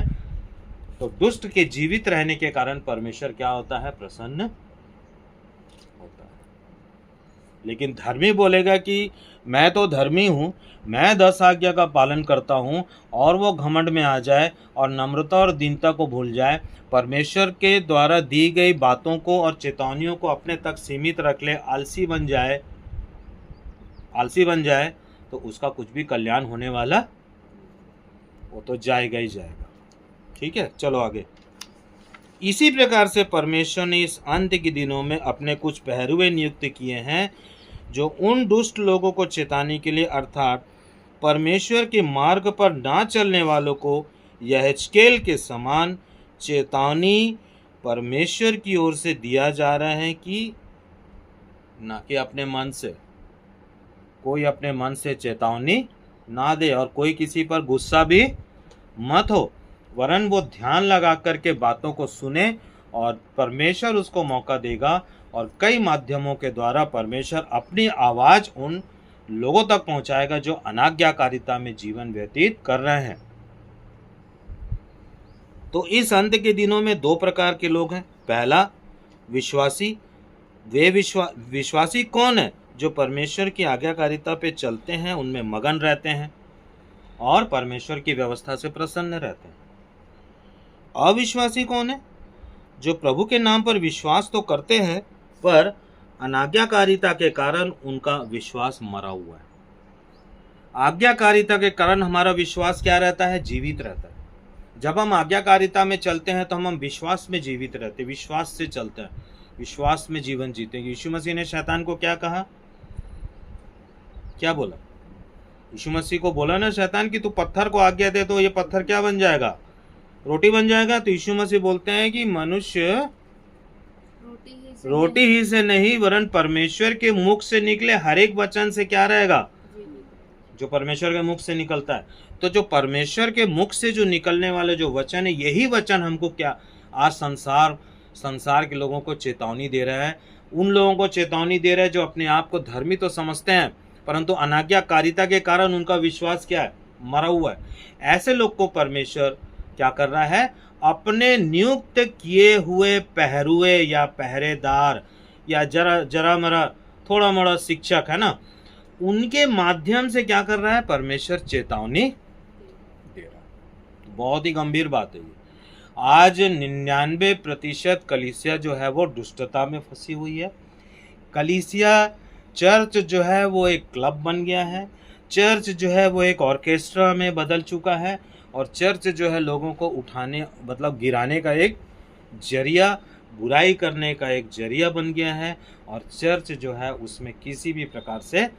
तो दुष्ट के जीवित रहने के कारण परमेश्वर क्या होता है? प्रसन्न होता है। लेकिन धर्मी बोलेगा कि मैं तो धर्मी हूँ, मैं 10 आज्ञा का पालन करता हूँ, और वो घमंड में आ जाए और नम्रता और दीनता को भूल जाए, परमेश्वर के द्वारा दी गई बातों को और चेतावनियों को अपने तक सीमित रख ले, आलसी बन जाए, तो उसका कुछ भी कल्याण होने वाला, वो तो जाएगा ही जाएगा। ठीक है, चलो आगे। इसी प्रकार से परमेश्वर ने इस अंत के दिनों में अपने कुछ पहरुए नियुक्त किए हैं, जो उन दुष्ट लोगों को चेताने के लिए, अर्थात परमेश्वर के मार्ग पर ना चलने वालों को यहेजकेल के समान चेतावनी परमेश्वर की ओर से दिया जा रहा है, कि ना कि अपने मन से। कोई अपने मन से चेतावनी ना दे, और कोई किसी पर गुस्सा भी मत हो, वरन वो ध्यान लगा करके बातों को सुने, और परमेश्वर उसको मौका देगा, और कई माध्यमों के द्वारा परमेश्वर अपनी आवाज उन लोगों तक पहुंचाएगा जो अनाज्ञाकारिता में जीवन व्यतीत कर रहे हैं। तो इस अंत के दिनों में 2 प्रकार के लोग हैं। पहला, विश्वासी। वे विश्वासी कौन है? जो परमेश्वर की आज्ञाकारिता पे चलते हैं, उनमें मगन रहते हैं और परमेश्वर की व्यवस्था से प्रसन्न रहते हैं। अविश्वासी कौन है? जो प्रभु के नाम पर विश्वास तो करते हैं, पर अनाज्ञाकारिता के कारण उनका विश्वास मरा हुआ है। आज्ञाकारिता के कारण हमारा विश्वास क्या रहता है? जीवित रहता है। जब हम आज्ञाकारिता में चलते हैं तो हम विश्वास में जीवित रहते हैं, विश्वास से चलते हैं, विश्वास में जीवन जीते हैं। यीशु मसीह ने शैतान को क्या कहा? क्या बोला? यीशु मसीह को बोला ना शैतान कि तू पत्थर को आज्ञा दे तो ये पत्थर क्या बन जाएगा? रोटी बन जाएगा। तो यीशु मसीह बोलते हैं कि मनुष्य रोटी ही से नहीं, वरन परमेश्वर के मुख से निकले हर एक वचन से क्या रहेगा? जो परमेश्वर के मुख से निकलता है। तो जो परमेश्वर के मुख से जो निकलने वाले जो वचन है, यही वचन हमको क्या आज संसार के लोगों को चेतावनी दे रहा है। उन लोगों को चेतावनी दे रहा है जो अपने आप को धर्मी तो समझते हैं, परंतु अनाज्ञाकारिता के कारण उनका विश्वास क्या है? मरा हुआ है। ऐसे लोग को परमेश्वर क्या कर रहा है? अपने नियुक्त किए हुए पहरुए या पहरेदार या जरा मरा थोड़ा मोड़ा शिक्षक है ना, उनके माध्यम से क्या कर रहा है? परमेश्वर चेतावनी दे रहा है। बहुत ही गंभीर बात है ये। आज 99% कलीसिया जो है वो दुष्टता में फंसी हुई है। कलीसिया चर्च जो है वो एक क्लब बन गया है। चर्च जो है वो एक ऑर्केस्ट्रा में बदल चुका है, और चर्च जो है लोगों को उठाने मतलब गिराने का एक जरिया, बुराई करने का एक जरिया बन गया है। और चर्च जो है उसमें किसी भी प्रकार से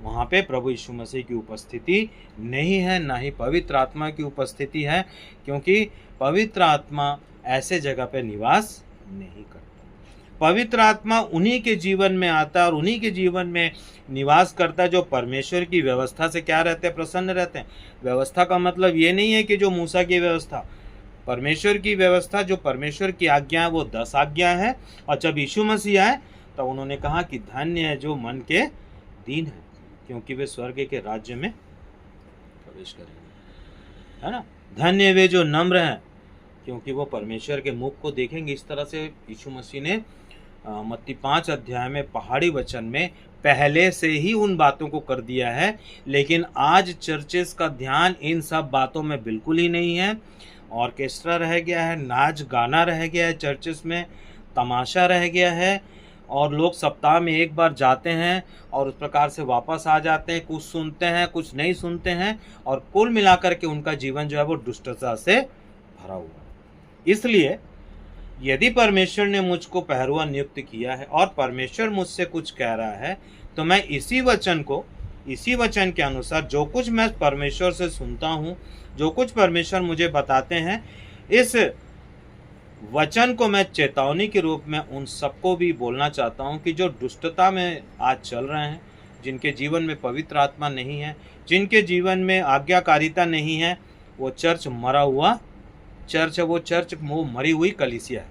वहाँ पे प्रभु यीशु मसीह की उपस्थिति नहीं है, ना ही पवित्र आत्मा की उपस्थिति है, क्योंकि पवित्र आत्मा ऐसे जगह पे निवास नहीं करता। पवित्र आत्मा उन्हीं के जीवन में आता है और उन्हीं के जीवन में निवास करता है जो परमेश्वर की व्यवस्था से क्या रहते हैं? प्रसन्न रहते हैं। व्यवस्था का मतलब ये नहीं है कि जो मूसा की व्यवस्था, परमेश्वर की व्यवस्था, जो परमेश्वर की आज्ञा है वो 10 आज्ञा है। और जब यीशु मसीह आए तो उन्होंने कहा कि धन्य है जो मन के दीन है, क्योंकि वे स्वर्ग के राज्य में प्रवेश करेंगे, है ना। धन्य वे जो नम्र हैं, क्योंकि वो परमेश्वर के मुख को देखेंगे। इस तरह से यीशु मसीह ने मत्ती 5 अध्याय में पहाड़ी वचन में पहले से ही उन बातों को कर दिया है। लेकिन आज चर्चेस का ध्यान इन सब बातों में बिल्कुल ही नहीं है। ऑर्केस्ट्रा रह गया है, नाच गाना रह गया है, चर्चेस में तमाशा रह गया है, और लोग सप्ताह में एक बार जाते हैं और उस प्रकार से वापस आ जाते हैं। कुछ सुनते हैं, कुछ नहीं सुनते हैं, और कुल मिलाकर के उनका जीवन जो है वो दुष्टता से भरा हुआ है। इसलिए यदि परमेश्वर ने मुझको पहरुआ नियुक्त किया है और परमेश्वर मुझसे कुछ कह रहा है, तो मैं इसी वचन के अनुसार जो कुछ मैं परमेश्वर से सुनता हूँ, जो कुछ परमेश्वर मुझे बताते हैं, इस वचन को मैं चेतावनी के रूप में उन सबको भी बोलना चाहता हूँ कि जो दुष्टता में आज चल रहे हैं, जिनके जीवन में पवित्र आत्मा नहीं है, जिनके जीवन में आज्ञाकारिता नहीं है, वो चर्च मरा हुआ चर्च है, वो चर्च वो मरी हुई कलीसिया है।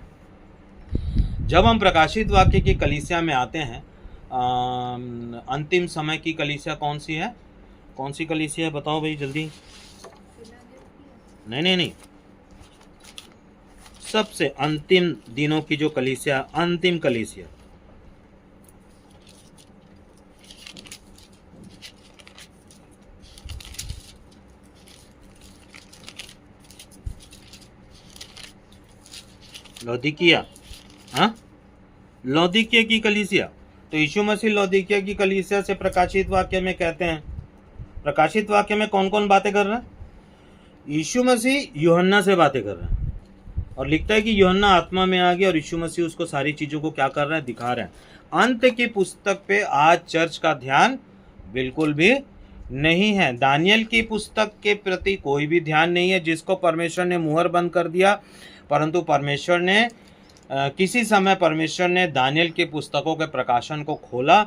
जब हम प्रकाशित वाक्य की कलीसिया में आते हैं, अंतिम समय की कलीसिया कौन सी है? कौन सी कलीसिया है? बताओ भाई जल्दी। नहीं, सबसे अंतिम दिनों की जो कलीसिया, अंतिम कलीसिया, लौदीकिया, हाँ, लौदीकिया की कलीसिया। तो यीशु मसीह लौदीकिया की कलीसिया से प्रकाशित वाक्य में कहते हैं, प्रकाशित वाक्य में कौन कौन बातें कर रहा है? यीशु मसीह यूहन्ना से बातें कर रहा है और लिखता है कि यूहन्ना आत्मा में आ गया और यीशु मसीह उसको सारी चीजों को क्या कर रहा है, दिखा रहा है। अंत की पुस्तक पे आज चर्च का ध्यान बिल्कुल भी नहीं है। दानियल की पुस्तक के प्रति कोई भी ध्यान नहीं है, जिसको परमेश्वर ने मुहर बंद कर दिया। परंतु परमेश्वर ने किसी समय परमेश्वर ने दानियल की पुस्तकों के प्रकाशन को खोला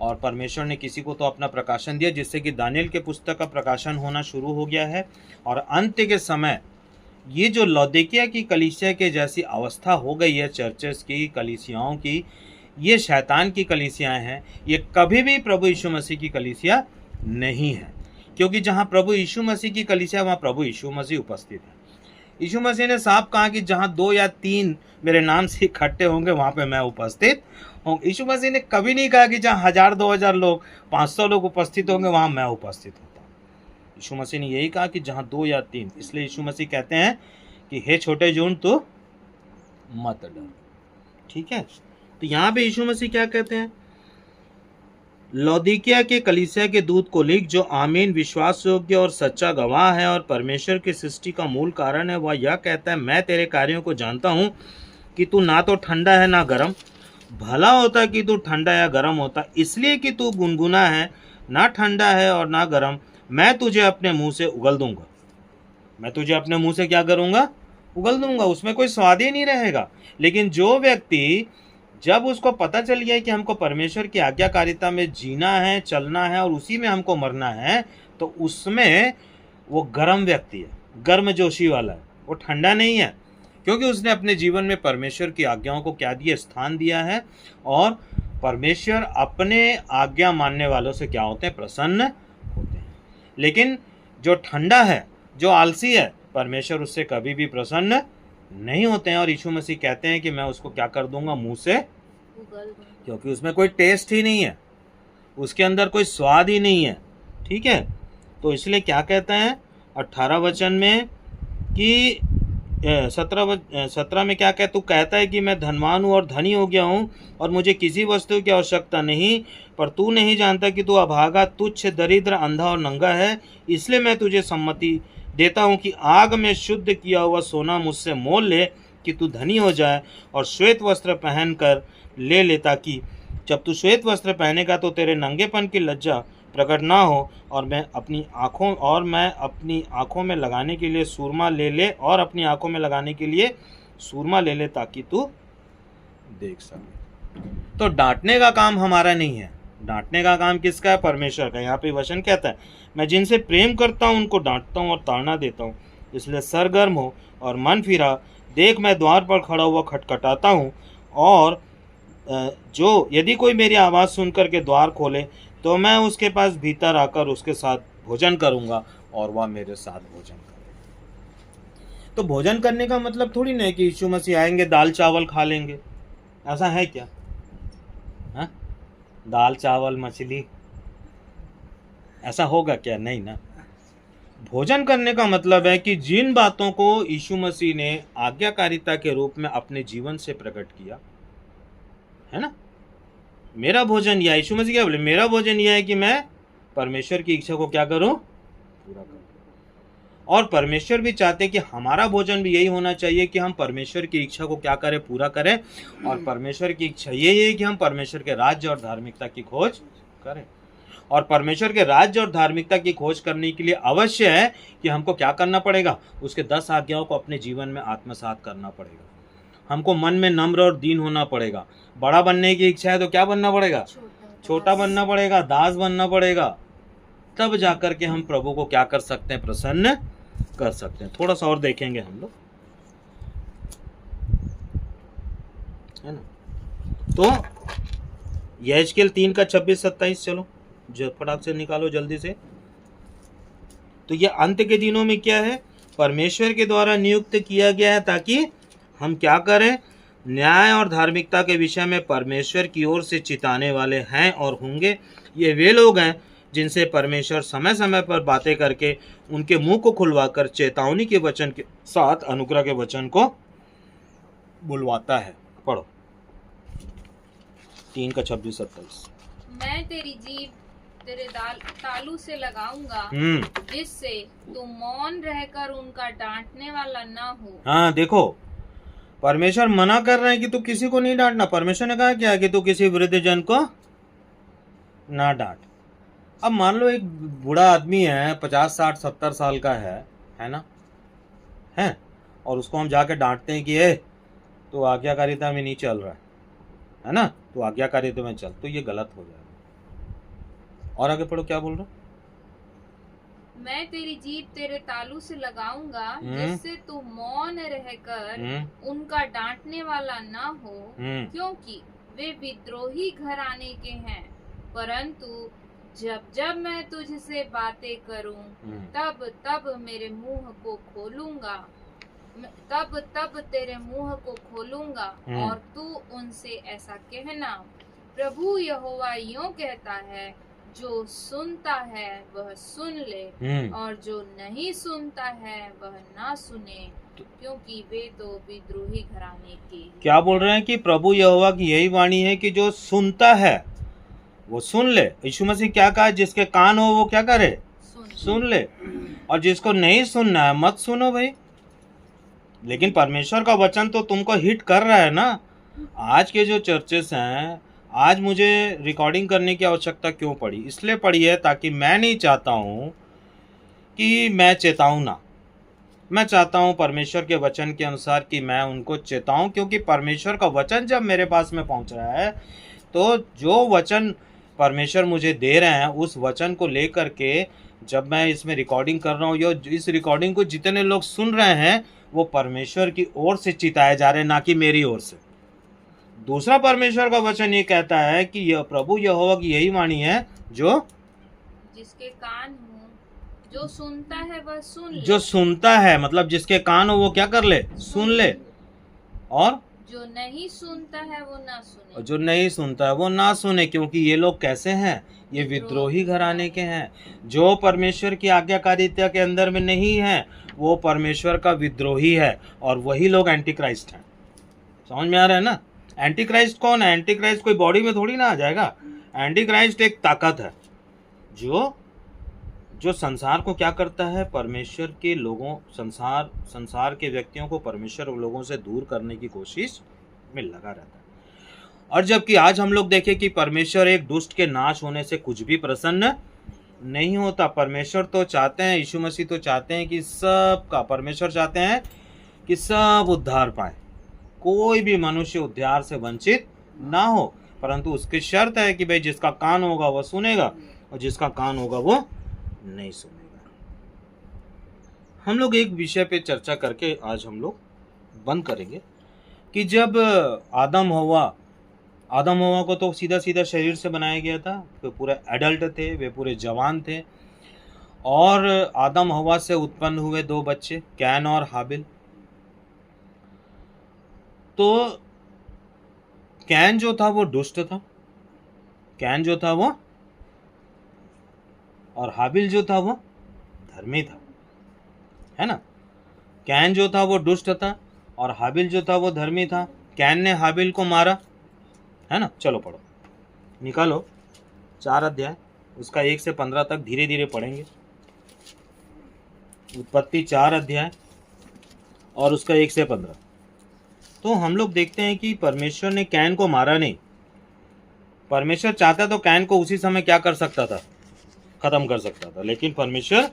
और परमेश्वर ने किसी को तो अपना प्रकाशन दिया, जिससे कि दानियल के पुस्तक का प्रकाशन होना शुरू हो गया है। और अंत के समय ये जो लौदीकिया की कलीसिया के जैसी अवस्था हो गई है, चर्चेस की, कलीसियाओं की, ये शैतान की कलीसियाएं हैं। ये कभी भी प्रभु यीशु मसीह की कलीसिया नहीं है, क्योंकि जहाँ प्रभु यीशु मसीह की कलीसिया वहाँ प्रभु यीशु मसीह उपस्थित है। यीशु मसीह ने साफ कहा कि जहाँ 2 या 3 मेरे नाम से इकट्ठे होंगे वहाँ पे मैं उपस्थित हूँ। यीशु मसीह ने कभी नहीं कहा कि जहाँ 1000, 2000 लोग, 500 लोग उपस्थित होंगे वहाँ मैं उपस्थित होता हूँ। यीशु मसीह ने यही कहा कि जहाँ 2 या 3। इसलिए यीशु मसीह कहते हैं कि हे छोटे जून तू मत डर। ठीक है, तो यहाँ पे यीशु मसीह क्या कहते हैं? लौदीकिया के कलीसिया के दूत को लिख, जो आमीन, विश्वास योग्य और सच्चा गवाह है और परमेश्वर की सृष्टि का मूल कारण है। वह यह कहता है, मैं तेरे कार्यों को जानता हूँ कि तू ना तो ठंडा है ना गर्म। भला होता कि तू ठंडा या गर्म होता, इसलिए कि तू गुनगुना है, ना ठंडा है और ना गर्म। मैं तुझे अपने मुंह से उगल दूंगा। मैं तुझे अपने मुंह से क्या करूंगा? उगल दूंगा। उसमें कोई स्वाद ही नहीं रहेगा। लेकिन जो व्यक्ति, जब उसको पता चल गया कि हमको परमेश्वर की आज्ञाकारिता में जीना है, चलना है और उसी में हमको मरना है, तो उसमें वो गर्म व्यक्ति है, गर्मजोशी वाला है, वो ठंडा नहीं है, क्योंकि उसने अपने जीवन में परमेश्वर की आज्ञाओं को क्या दिया? स्थान दिया है। और परमेश्वर अपने आज्ञा मानने वालों से क्या होते हैं? प्रसन्न होते हैं। लेकिन जो ठंडा है, जो आलसी है, परमेश्वर उससे कभी भी प्रसन्न नहीं होते हैं। और यीशु मसीह कहते हैं कि मैं उसको क्या कर दूंगा? मुंह से उगल दूंगा, क्योंकि उसमें कोई टेस्ट ही नहीं है, उसके अंदर कोई स्वाद ही नहीं है। ठीक है, तो इसलिए क्या कहते हैं 18 वचन में कि 17 में क्या कहता? तू कहता है कि मैं धनवान हूँ और धनी हो गया हूँ और मुझे किसी वस्तु की आवश्यकता नहीं, पर तू नहीं जानता कि तू अभागा, तुच्छ, दरिद्र, अंधा और नंगा है। इसलिए मैं तुझे सम्मति देता हूँ कि आग में शुद्ध किया हुआ सोना मुझसे मोल ले कि तू धनी हो जाए, और श्वेत वस्त्र पहन कर ले ले, ताकि जब तू श्वेत वस्त्र पहनेगा तो तेरे नंगेपन की लज्जा प्रकट ना हो। और मैं अपनी आँखों में लगाने के लिए सूरमा ले ले, और अपनी आँखों में लगाने के लिए सूरमा ले ले, ताकि तू देख सके। तो डांटने का काम हमारा नहीं है। डांटने का काम किसका है? परमेश्वर का। यहाँ पे वचन कहता है, मैं जिनसे प्रेम करता हूँ उनको डांटता हूँ और ताड़ना देता हूँ। इसलिए सरगर्म हो और मन फिरा, देख मैं द्वार पर खड़ा हुआ खटखटाता हूँ, और जो यदि कोई मेरी आवाज़ सुन करके द्वार खोले तो मैं उसके पास भीतर आकर उसके साथ भोजन करूँगा और वह मेरे साथ भोजन करेगा। तो भोजन करने का मतलब थोड़ी नहीं कि यीशु मसीह आएंगे दाल चावल खा लेंगे। ऐसा है क्या? हाँ, दाल चावल मछली ऐसा होगा क्या? नहीं ना। भोजन करने का मतलब है कि जिन बातों को यीशु मसीह ने आज्ञाकारिता के रूप में अपने जीवन से प्रकट किया है ना। मेरा भोजन यह, यीशु मसीह क्या बोले? मेरा भोजन यह है कि मैं परमेश्वर की इच्छा को क्या करूं? पूरा करूं। और परमेश्वर भी चाहते कि हमारा भोजन भी यही होना चाहिए कि हम परमेश्वर की इच्छा को क्या करें? पूरा करें। और परमेश्वर की इच्छा यही है कि हम परमेश्वर के राज्य और धार्मिकता की खोज करें। और परमेश्वर के राज्य और धार्मिकता की खोज करने के लिए अवश्य है कि हमको क्या करना पड़ेगा? उसके 10 आज्ञाओं को अपने जीवन में आत्मसात करना पड़ेगा। हमको मन में नम्र और दीन होना पड़ेगा। बड़ा बनने की इच्छा है तो क्या बनना पड़ेगा? छोटा बनना पड़ेगा, दास बनना पड़ेगा। तब जाकर के हम प्रभु को क्या कर सकते हैं? प्रसन्न कर सकते हैं। थोड़ा सा और देखेंगे हम लोग, है ना। तो यहेजकेल 3 का 26-27 चलो जो फटाक से निकालो जल्दी से। तो ये अंत के दिनों में क्या है? परमेश्वर के द्वारा नियुक्त किया गया है ताकि हम क्या करें? न्याय और धार्मिकता के विषय में परमेश्वर की ओर से चिताने वाले हैं और होंगे। ये वे लोग हैं जिनसे परमेश्वर समय समय पर बातें करके उनके मुंह को खुलवाकर चेतावनी के वचन के साथ अनुग्रह के वचन को बुलवाता है। पढ़ो 3:26-27। मैं तेरी जीभ तेरे तालू से लगाऊंगा, जिससे तू मौन रहकर उनका डांटने वाला ना हो। हाँ देखो, परमेश्वर मना कर रहे हैं कि तू किसी को नहीं डांटना। परमेश्वर ने कहा क्या? कि तू किसी वृद्ध जन को ना डांट। अब मान लो एक बूढ़ा आदमी है, 50, 60, 70 साल का है ना, है, और उसको हम जाके डांटते हैं कि तो आज्ञाकारिता में नहीं चल रहा है ना, तो आज्ञाकारिता में चल, तो ये गलत हो जाएगा। और आगे पढ़ो, क्या बोल रहा? मैं तेरी जीभ तेरे तालू से लगाऊंगा, जिससे तू मौन रहकर उनका डांटने वाला ना हो, क्योंकि वे विद्रोही घराने के हैं। परंतु जब जब मैं तुझसे बातें करूं, तब तब मेरे मुंह को खोलूंगा, तब तेरे मुंह को खोलूंगा और तू उनसे ऐसा कहना, प्रभु यहोवा यूं कहता है, जो सुनता है वह सुन ले, और जो नहीं सुनता है वह ना सुने, क्योंकि वे तो विद्रोही घराने के। क्या बोल रहे हैं? कि प्रभु यहोवा की यही वाणी है कि जो सुनता है वो सुन ले। यीशु मसीह क्या कहा? जिसके कान हो वो क्या करे? सुन ले। और जिसको नहीं सुनना है मत सुनो भाई। लेकिन परमेश्वर का वचन तो तुमको हिट कर रहा है ना। आज के जो चर्चेस हैं, आज मुझे रिकॉर्डिंग करने की आवश्यकता क्यों पड़ी? इसलिए पड़ी है ताकि मैं नहीं चाहता हूँ कि मैं चेताऊँ ना, मैं चाहता हूँ परमेश्वर के वचन के अनुसार कि मैं उनको चेताऊँ, क्योंकि परमेश्वर का वचन जब मेरे पास में पहुँच रहा है तो जो वचन परमेश्वर मुझे दे रहे हैं उस वचन को लेकर के जब मैं इसमें रिकॉर्डिंग कर रहा हूँ, या इस रिकॉर्डिंग को जितने लोग सुन रहे हैं वो परमेश्वर की ओर से चिताए जा रहे हैं, ना कि मेरी ओर से। दूसरा परमेश्वर का वचन ये कहता है कि यह प्रभु यहोवा की यही वाणी है, जो जिसके कान हो, जो सुनता है वह सुन ले। जो सुनता है मतलब जिसके कान हो वो क्या कर ले? सुन ले। और जो नहीं सुनता है वो ना सुने। और जो नहीं सुनता है वो ना सुने, क्योंकि ये लोग कैसे हैं? ये विद्रोही घराने के हैं। जो परमेश्वर की आज्ञाकारिता के अंदर में नहीं है वो परमेश्वर का विद्रोही है, और वही लोग एंटी क्राइस्ट हैं। समझ में आ रहा है ना? एंटी क्राइस्ट कौन है? एंटी क्राइस्ट कोई बॉडी में थोड़ी ना आ जाएगा। एंटी क्राइस्ट एक ताकत है जो संसार को क्या करता है? परमेश्वर के लोगों, संसार के व्यक्तियों को परमेश्वर लोगों से दूर करने की कोशिश में लगा रहता है। और जबकि आज हम लोग देखें कि परमेश्वर एक दुष्ट के नाश होने से कुछ भी प्रसन्न नहीं होता। परमेश्वर तो चाहते हैं, यीशु मसीह तो चाहते हैं कि सबका, परमेश्वर चाहते हैं कि सब उद्धार पाए, कोई भी मनुष्य उद्धार से वंचित ना हो। परंतु उसकी शर्त है कि भाई जिसका कान होगा वह सुनेगा, और जिसका कान होगा वो नहीं सुनेगा। हम लोग एक विषय पे चर्चा करके आज हम लोग बंद करेंगे कि जब आदम हवा को तो सीधा सीधा शरीर से बनाया गया था, वे पूरे एडल्ट थे, वे पूरे जवान थे, और आदम हवा से उत्पन्न हुए दो बच्चे, कैन और हाबिल। तो कैन जो था वो दुष्ट था, कैन जो था वो, और हाबिल जो था वो धर्मी था, है ना। कैन जो था वो दुष्ट था और हाबिल जो था वो धर्मी था। कैन ने हाबिल को मारा, है ना। चलो पढ़ो, निकालो 4 अध्याय, उसका 1 से 15 तक धीरे धीरे पढ़ेंगे। उत्पत्ति 4 अध्याय और उसका 1 से 15। तो हम लोग देखते हैं कि परमेश्वर ने कैन को मारा नहीं। परमेश्वर चाहता तो कैन को उसी समय क्या कर सकता था? खत्म कर सकता था। लेकिन परमेश्वर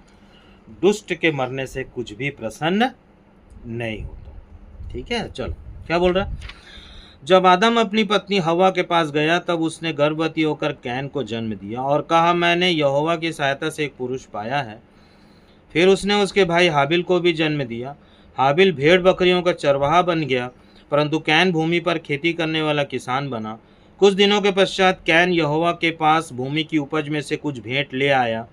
दुष्ट के मरने से कुछ भी प्रसन्न नहीं होता। ठीक है, चलो क्या बोल रहा है। जब आदम अपनी पत्नी हवा के पास गया तब उसने गर्भवती होकर कैन को जन्म दिया और कहा, मैंने यहोवा की सहायता से एक पुरुष पाया है। फिर उसने उसके भाई हाबिल को भी जन्म दिया। हाबिल भेड़ बकरियों का चरवाहा बन गया, परंतु कैन भूमि पर खेती करने वाला किसान बना। कुछ दिनों के पश्चात कैन यहोवा के पास भूमि की उपज में से कुछ भेंट ले आया,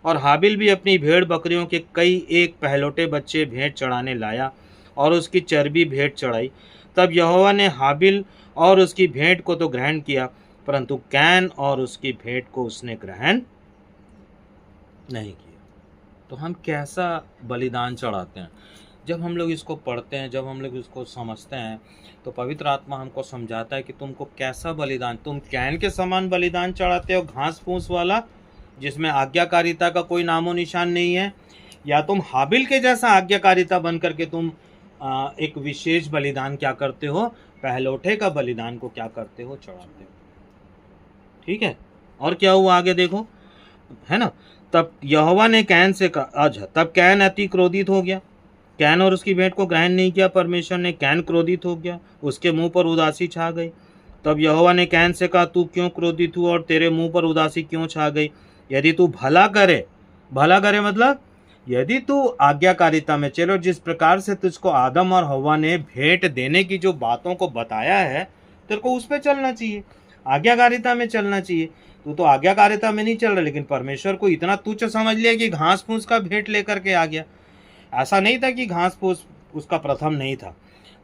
और हाबिल भी अपनी भेड़ बकरियों के कई एक पहलौठे बच्चे भेंट चढ़ाने लाया। और उसकी चर्बी भेंट चढ़ाई। तब यहोवा ने हाबिल और उसकी भेंट को तो ग्रहण किया, परंतु कैन और उसकी भेंट को उसने ग्रहण नहीं किया। तो हम कैसा बलिदान चढ़ाते हैं? जब हम लोग इसको पढ़ते हैं, जब हम लोग इसको समझते हैं, तो पवित्र आत्मा हमको समझाता है कि तुमको कैसा बलिदान, तुम कैन के समान बलिदान चढ़ाते हो, घास फूस वाला, जिसमें आज्ञाकारिता का कोई नामो निशान नहीं है, या तुम हाबिल के जैसा आज्ञाकारिता बन करके तुम एक विशेष बलिदान क्या करते हो, पहलौठे का बलिदान को क्या करते हो, चढ़ाते हो। ठीक है, और क्या हुआ आगे देखो, है ना। तब यहोवा ने कैन से कहा, अच्छा, तब कैन अति क्रोधित हो गया, कैन और उसकी भेंट को ग्रहण नहीं किया परमेश्वर ने। कैन क्रोधित हो गया, उसके मुंह पर उदासी छा गई। तब यहोवा ने कैन से कहा, तू क्यों क्रोधित हुआ और तेरे मुंह पर उदासी क्यों छा गई? यदि तू भला करे मतलब यदि तू आज्ञाकारिता में चलो, जिस प्रकार से तुझको आदम और हव्वा ने भेंट देने की जो बातों को बताया है, तेरे को उस पर चलना चाहिए, आज्ञाकारिता में चलना चाहिए। तू तो आज्ञाकारिता में नहीं चल रहा, लेकिन परमेश्वर को इतना तुच्छ समझ लिया कि घास फूस का भेंट लेकर के आ गया। ऐसा नहीं था कि घास फूस उसका प्रथम नहीं था,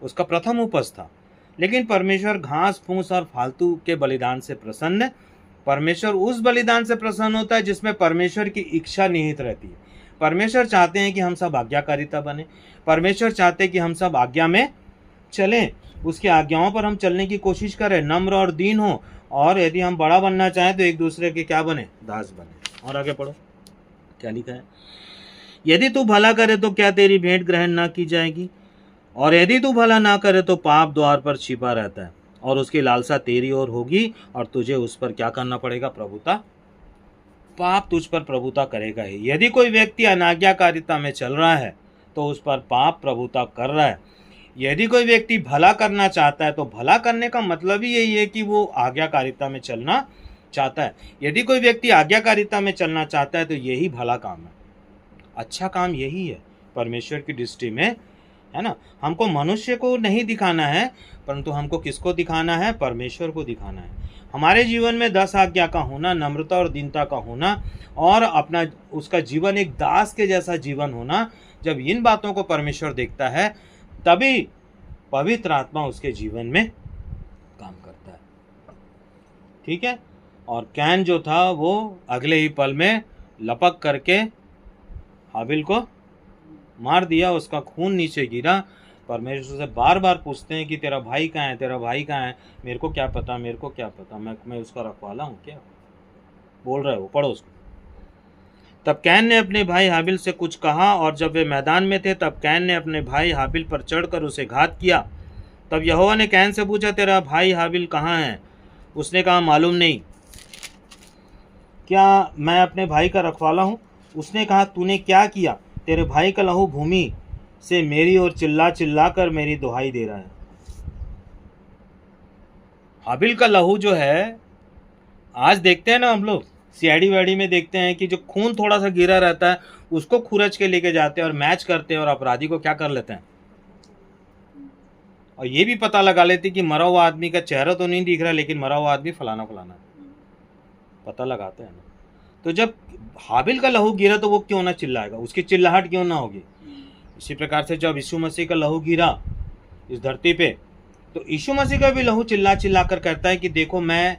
उसका प्रथम उपज था, लेकिन परमेश्वर घास फूस और फालतू के बलिदान से प्रसन्न है। परमेश्वर उस बलिदान से प्रसन्न होता है जिसमें परमेश्वर की इच्छा निहित रहती है। परमेश्वर चाहते हैं कि हम सब आज्ञाकारिता बने, परमेश्वर चाहते हैं कि हम सब आज्ञा में चलें, उसकी आज्ञाओं पर हम चलने की कोशिश करें, नम्र और दीन हो, और यदि हम बड़ा बनना चाहें तो एक दूसरे के क्या बने, दास बने। और आगे पढ़ो क्या लिखा है, यदि तू भला करे तो क्या तेरी भेंट ग्रहण ना की जाएगी, और यदि तू भला ना करे तो पाप द्वार पर छिपा रहता है, और उसकी लालसा तेरी ओर होगी, और तुझे उस पर क्या करना पड़ेगा, प्रभुता, पाप तुझ पर प्रभुता करेगा ही। यदि कोई व्यक्ति अनाज्ञाकारिता में चल रहा है तो उस पर पाप प्रभुता कर रहा है। यदि कोई व्यक्ति भला करना चाहता है तो भला करने का मतलब ही यही है कि वो आज्ञाकारिता में चलना चाहता है। यदि कोई व्यक्ति आज्ञाकारिता में चलना चाहता है तो यही भला काम है, अच्छा काम यही है परमेश्वर की दृष्टि में, है ना। हमको मनुष्य को नहीं दिखाना है, परंतु हमको किसको दिखाना है, परमेश्वर को दिखाना है। हमारे जीवन में 10 आज्ञा का होना, नम्रता और दीनता का होना, और अपना उसका जीवन एक दास के जैसा जीवन होना, जब इन बातों को परमेश्वर देखता है तभी पवित्र आत्मा उसके जीवन में काम करता है। ठीक है, और कैन जो था वो अगले ही पल में लपक करके हाबिल को मार दिया, उसका खून नीचे गिरा। परमेश्वर से बार बार पूछते हैं कि तेरा भाई कहाँ है, तेरा भाई कहाँ है? मेरे को क्या पता, मेरे को क्या पता, मैं उसका रखवाला हूँ क्या? बोल रहे हो, पढ़ो उसको। तब कैन ने अपने भाई हाबिल से कुछ कहा, और जब वे मैदान में थे तब कैन ने अपने भाई हाबिल पर चढ़कर उसे घात किया। तब यहोवा ने कैन से पूछा, तेरा भाई हाबिल कहाँ है? उसने कहा, मालूम नहीं, क्या मैं अपने भाई का रखवाला हूँ? उसने कहा, तूने क्या किया? तेरे भाई का लहू भूमि से मेरी ओर चिल्ला चिल्ला कर मेरी दुहाई दे रहा है। हाबिल का लहू जो है, आज देखते हैं ना हम लोग सीआईडी वाईडी में देखते हैं कि जो खून थोड़ा सा गिरा रहता है उसको खुरच के लेके जाते हैं और मैच करते हैं, और अपराधी को क्या कर लेते हैं, और ये भी पता लगा लेते हैं कि मरा हुआ आदमी का चेहरा तो नहीं दिख रहा, लेकिन मरा हुआ आदमी फलाना फलाना पता लगाते हैं ना। तो जब हाबिल का लहू गिरा तो वो क्यों ना चिल्लाएगा, उसकी चिल्लाहट क्यों ना होगी? इसी प्रकार से जब यीशु मसीह का लहू गिरा इस धरती पे, तो यीशु मसीह का भी लहू चिल्ला चिल्ला कर कहता है कि देखो मैं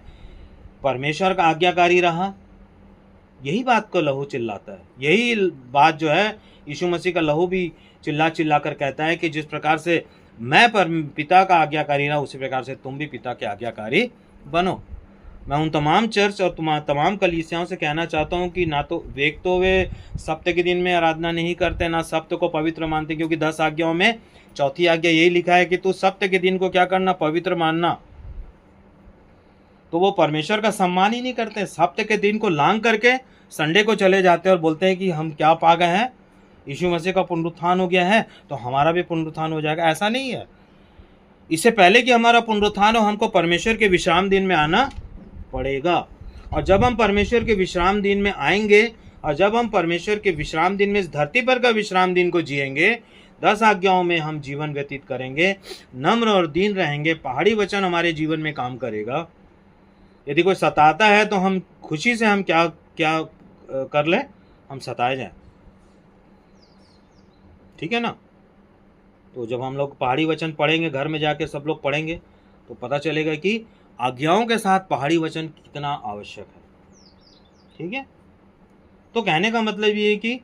परमेश्वर का आज्ञाकारी रहा। यही बात को लहू चिल्लाता है, यही बात जो है यीशु मसीह का लहू भी चिल्ला चिल्ला कर कहता है कि जिस प्रकार से मैं पिता का आज्ञाकारी रहा, उसी प्रकार से तुम भी पिता के आज्ञाकारी बनो। मैं उन तमाम चर्च और तमाम कलीसियाओं से कहना चाहता हूँ कि ना तो वे सप्ताह के दिन में आराधना नहीं करते, ना सप्ताह को पवित्र मानते, क्योंकि 10 आज्ञाओं में चौथी आज्ञा यही लिखा है कि तू सप्ताह के दिन को क्या करना, पवित्र मानना। तो वो परमेश्वर का सम्मान ही नहीं करते, सप्ताह के दिन को लांग करके संडे को चले जाते हैं और बोलते हैं कि हम क्या पा गए हैं, यीशु मसीह का पुनरुत्थान हो गया है तो हमारा भी पुनरुत्थान हो जाएगा। ऐसा नहीं है। इससे पहले कि हमारा पुनरुत्थान हो, हमको परमेश्वर के विश्राम दिन में आना पड़ेगा। और जब हम परमेश्वर के विश्राम दिन में आएंगे, और जब हम परमेश्वर के विश्राम दिन में इस धरती पर का विश्राम दिन को जिएंगे, 10 आज्ञाओं में हम जीवन व्यतीत करेंगे, नम्र और दीन रहेंगे, पहाड़ी वचन हमारे जीवन में काम करेगा। यदि कोई सताता है तो हम खुशी से हम क्या क्या कर लें, हम सताए जाएं, ठीक है ना। तो जब हम लोग पहाड़ी वचन पढ़ेंगे, घर में जाके सब लोग पढ़ेंगे, तो पता चलेगा कि आज्ञाओं के साथ पहाड़ी वचन कितना आवश्यक है। ठीक है, तो कहने का मतलब ये है कि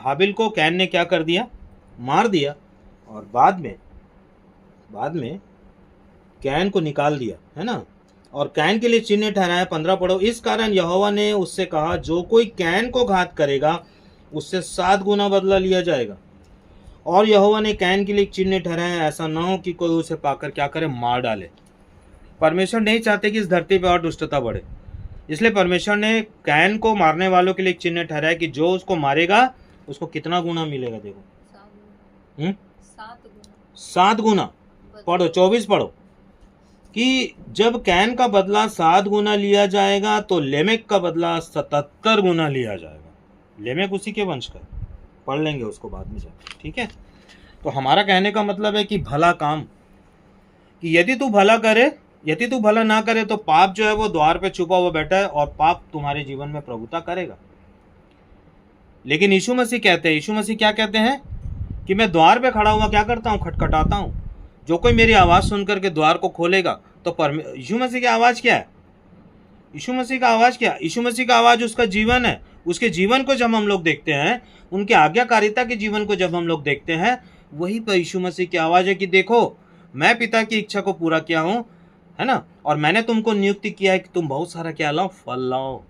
हाबिल को कैन ने क्या कर दिया, मार दिया, और बाद में कैन को निकाल दिया, है ना। और कैन के लिए चिन्ह ठहराया, 15 पढ़ो। इस कारण यहोवा ने उससे कहा, जो कोई कैन को घात करेगा उससे 7 गुना बदला लिया जाएगा। और यहोवा ने कैन के लिए चिन्ह ठहराया, ऐसा ना हो कि कोई उसे पाकर क्या करे, मार डाले। परमेश्वर नहीं चाहते कि इस धरती पर और दुष्टता बढ़े, इसलिए परमेश्वर ने कैन को मारने वालों के लिए एक चिन्ह ठहराया कि जो उसको मारेगा उसको कितना गुना मिलेगा। देखो 7 गुना। पढ़ो 24 पढ़ो, कि जब कैन का बदला 7 गुना लिया जाएगा तो लेमेक का बदला 77 गुना लिया जाएगा। लेमेक उसी के वंश का, पढ़ लेंगे उसको बाद में जाकर। ठीक है, तो हमारा कहने का मतलब है कि भला काम, कि यदि तू भला ना करे तो पाप जो है वो द्वार पे छुपा हुआ बैठा है और पाप तुम्हारे जीवन में प्रभुता करेगा। लेकिन यीशु मसीह क्या कहते हैं कि मैं द्वार पे खड़ा हुआ क्या करता हूँ, खटखटाता हूँ। जो कोई मेरी आवाज़ सुन करके द्वार को खोलेगा, तो यीशु मसीह की आवाज़ क्या है? यीशु मसीह का आवाज़ क्या? यीशु मसीह का आवाज़ उसका जीवन है। उसके जीवन को जब हम लोग देखते हैं, उनके आज्ञाकारिता के जीवन को जब हम लोग देखते हैं, वही पर यीशु मसीह की आवाज़ है कि देखो मैं पिता की इच्छा को पूरा किया हूँ, है ना, और मैंने तुमको नियुक्ति किया है कि तुम बहुत सारा क्या लाओ, फल लाओ,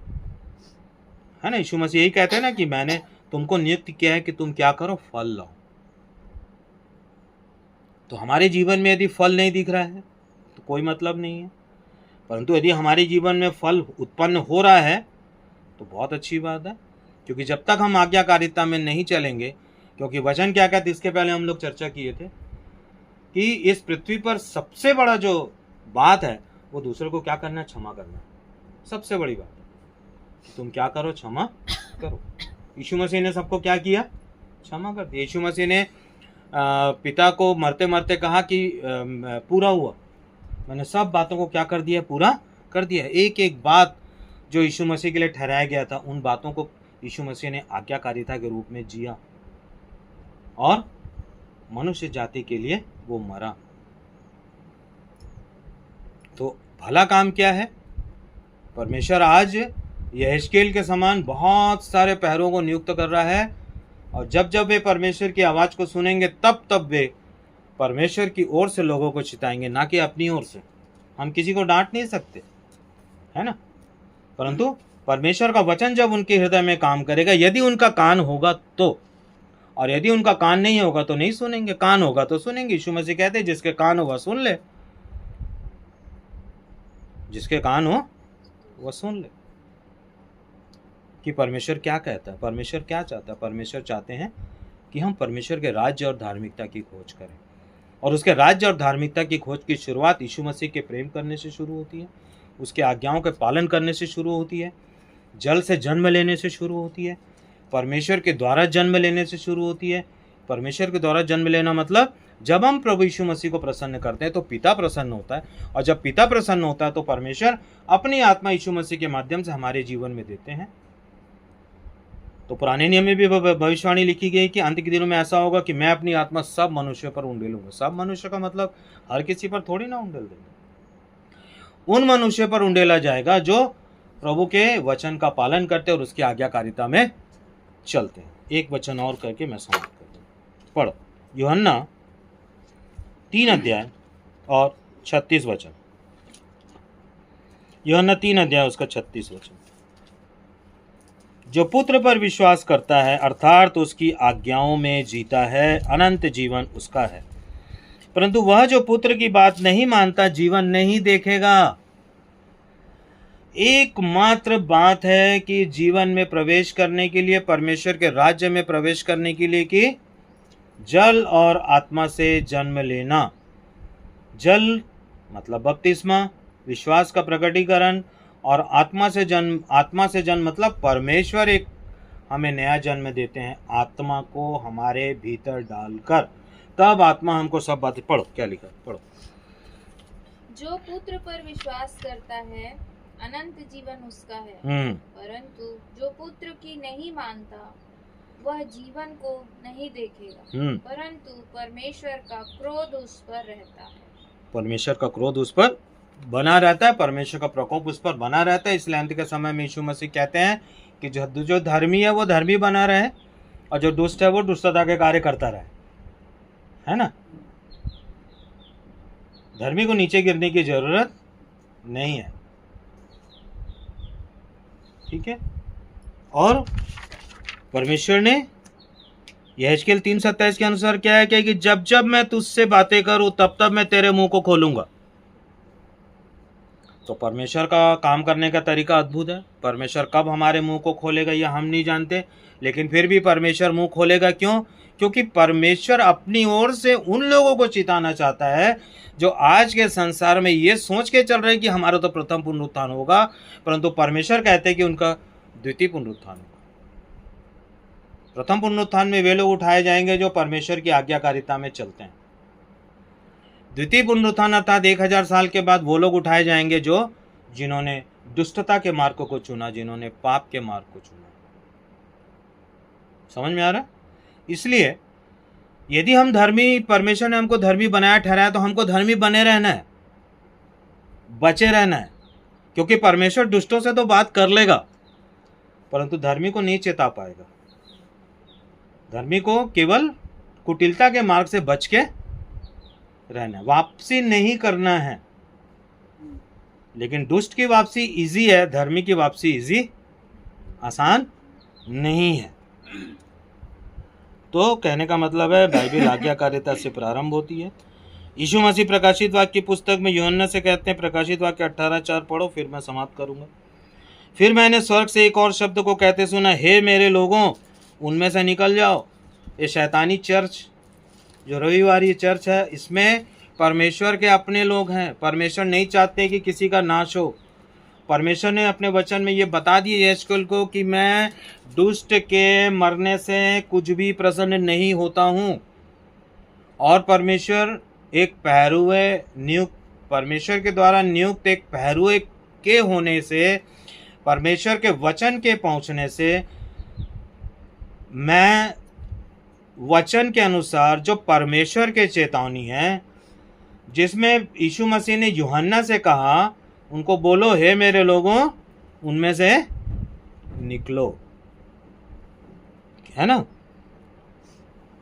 है ना। यीशु मसीह यही कहते हैं ना कि मैंने तुमको नियुक्त किया है कि तुम क्या करो, फल लाओ। तो हमारे जीवन में यदि फल नहीं दिख रहा है तो कोई मतलब नहीं है, परंतु यदि हमारे जीवन में फल उत्पन्न हो रहा है तो बहुत अच्छी बात है। क्योंकि जब तक हम आज्ञाकारिता में नहीं चलेंगे, क्योंकि वचन क्या कहते, इसके पहले हम लोग चर्चा किए थे कि इस पृथ्वी पर सबसे बड़ा जो बात है वो दूसरे को क्या करना है, क्षमा करना। सबसे बड़ी बात है, तुम क्या करो, क्षमा करो। यीशु मसीह ने सबको क्या किया, क्षमा कर दिया। यीशु मसीह ने पिता को मरते मरते कहा कि पूरा हुआ, मैंने सब बातों को क्या कर दिया, पूरा कर दिया। एक एक बात जो यीशु मसीह के लिए ठहराया गया था, उन बातों को यीशु मसीह ने आज्ञाकारिता के रूप में जिया और मनुष्य जाति के लिए वो मरा। तो भला काम क्या है? परमेश्वर आज यहेजकेल के समान बहुत सारे पहरों को नियुक्त कर रहा है, और जब जब वे परमेश्वर की आवाज़ को सुनेंगे तब तब वे परमेश्वर की ओर से लोगों को चिताएंगे, ना कि अपनी ओर से। हम किसी को डांट नहीं सकते, है ना, परंतु परमेश्वर का वचन जब उनके हृदय में काम करेगा, यदि उनका कान होगा तो, और यदि उनका कान नहीं होगा तो नहीं सुनेंगे। कान होगा तो सुनेंगे। यीशु मसीह कहते हैं जिसके कान हो वह सुन ले, जिसके कान हो वह सुन ले कि परमेश्वर क्या कहता है, परमेश्वर क्या चाहता है। परमेश्वर चाहते हैं कि हम परमेश्वर के राज्य और धार्मिकता की खोज करें, और उसके राज्य और धार्मिकता की खोज की शुरुआत यीशु मसीह के प्रेम करने से शुरू होती है, उसके आज्ञाओं के पालन करने से शुरू होती है, जल से जन्म लेने से शुरू होती है, परमेश्वर के द्वारा जन्म लेने से शुरू होती है। परमेश्वर के द्वारा जन्म लेना मतलब जब हम प्रभु यीशु मसीह को प्रसन्न करते हैं तो पिता प्रसन्न होता है, और जब पिता प्रसन्न होता है तो परमेश्वर अपनी आत्मा यीशु मसीह के माध्यम से हमारे जीवन में देते हैं। तो पुराने नियम में भी भविष्यवाणी लिखी गई कि अंत के दिनों में ऐसा होगा कि मैं अपनी आत्मा सब मनुष्य पर उंडेलूंगा। सब मनुष्य का मतलब हर किसी पर थोड़ी ना उंडेल देंगे, उन मनुष्य पर उंडेला जाएगा जो प्रभु के वचन का पालन करते और उसकी आज्ञाकारिता में चलते हैं। एक वचन और करके मैं समाप्त कर दूँ। पढ़ो यूहन्ना 3 अध्याय और 36 वचन। यूहन्ना 3 अध्याय उसका 36 वचन। जो पुत्र पर विश्वास करता है अर्थात उसकी आज्ञाओं में जीता है, अनंत जीवन उसका है, परंतु वह जो पुत्र की बात नहीं मानता जीवन नहीं देखेगा। एकमात्र बात है कि जीवन में प्रवेश करने के लिए, परमेश्वर के राज्य में प्रवेश करने के लिए, कि जल और आत्मा से जन्म लेना। जल मतलब बपतिस्मा, विश्वास का प्रकटीकरण, और आत्मा से जन्म मतलब परमेश्वर एक हमें नया जन्म देते हैं, आत्मा को हमारे भीतर डालकर, तब आत्मा हमको सब बातें। पढ़ो क्या लिखा, पढ़ो। जो पुत्र पर विश्वास करता है अनंत जीवन उसका है, परंतु जो पुत्र की नहीं मानता वह जीवन को नहीं देखेगा, परंतु परमेश्वर का क्रोध उस पर रहता है। परमेश्वर का क्रोध उस पर बना रहता है, परमेश्वर का प्रकोप उस पर बना रहता है। इसलिए अंत के समय में यीशु मसीह कहते हैं कि जो धर्मी है वो धर्मी बना रहे और जो दुष्ट है वो दुष्टता के कार्य करता रहे, है ना। धर्मी को नीचे गिरने की जरूरत नहीं है, ठीक है। और परमेश्वर ने यहेजकेल 3:27 के अनुसार क्या है कि जब जब मैं तुझसे बातें करूं तब तब मैं तेरे मुंह को खोलूंगा। तो परमेश्वर का काम करने का तरीका अद्भुत है। परमेश्वर कब हमारे मुंह को खोलेगा यह हम नहीं जानते, लेकिन फिर भी परमेश्वर मुंह खोलेगा। क्यों? क्योंकि परमेश्वर अपनी ओर से उन लोगों को चिताना चाहता है जो आज के संसार में ये सोच के चल रहे हैं कि हमारा तो प्रथम पुनरुत्थान होगा, परंतु परमेश्वर कहते हैं कि उनका द्वितीय पुनरुत्थान होगा। प्रथम पुनरुत्थान में वे लोग उठाए जाएंगे जो परमेश्वर की आज्ञाकारिता में चलते हैं। द्वितीय पुनरुत्थान अर्थात 1000 साल के बाद वो लोग उठाए जाएंगे जिन्होंने दुष्टता के मार्ग को चुना, जिन्होंने पाप के मार्ग को चुना। समझ में आ रहा है? इसलिए यदि हम धर्मी, परमेश्वर ने हमको धर्मी बनाया ठहराया, तो हमको धर्मी बने रहना है, बचे रहना है, क्योंकि परमेश्वर दुष्टों से तो बात कर लेगा परंतु धर्मी को नहीं चेता पाएगा। धर्मी को केवल कुटिलता के मार्ग से बच के रहना है, वापसी नहीं करना है। लेकिन दुष्ट की वापसी इजी है, धर्मी की वापसी इजी आसान नहीं है। तो कहने का मतलब है बाइबल आज्ञाकारिता से प्रारंभ होती है। यीशु मसीह प्रकाशित वाक्य की पुस्तक में यूहन्ना से कहते हैं, प्रकाशित वाक्य 18:4 पढ़ो, फिर मैं समाप्त करूंगा। फिर मैंने स्वर्ग से एक और शब्द को कहते सुना, हे मेरे लोगों, उनमें से निकल जाओ। ये शैतानी चर्च, जो रविवारी चर्च है, इसमें परमेश्वर के अपने लोग हैं। परमेश्वर नहीं चाहते कि किसी का नाश हो। परमेश्वर ने अपने वचन में ये बता दिया यहेजकेल को कि मैं दुष्ट के मरने से कुछ भी प्रसन्न नहीं होता हूँ। और परमेश्वर एक पहरुए नियुक्त, परमेश्वर के द्वारा नियुक्त एक पहरुए के होने से, परमेश्वर के वचन के पहुँचने से, मैं वचन के अनुसार जो परमेश्वर के चेतावनी है, जिसमें यीशु मसीह ने यूहन्ना से कहा, उनको बोलो हे मेरे लोगों, उनमें से निकलो, है ना,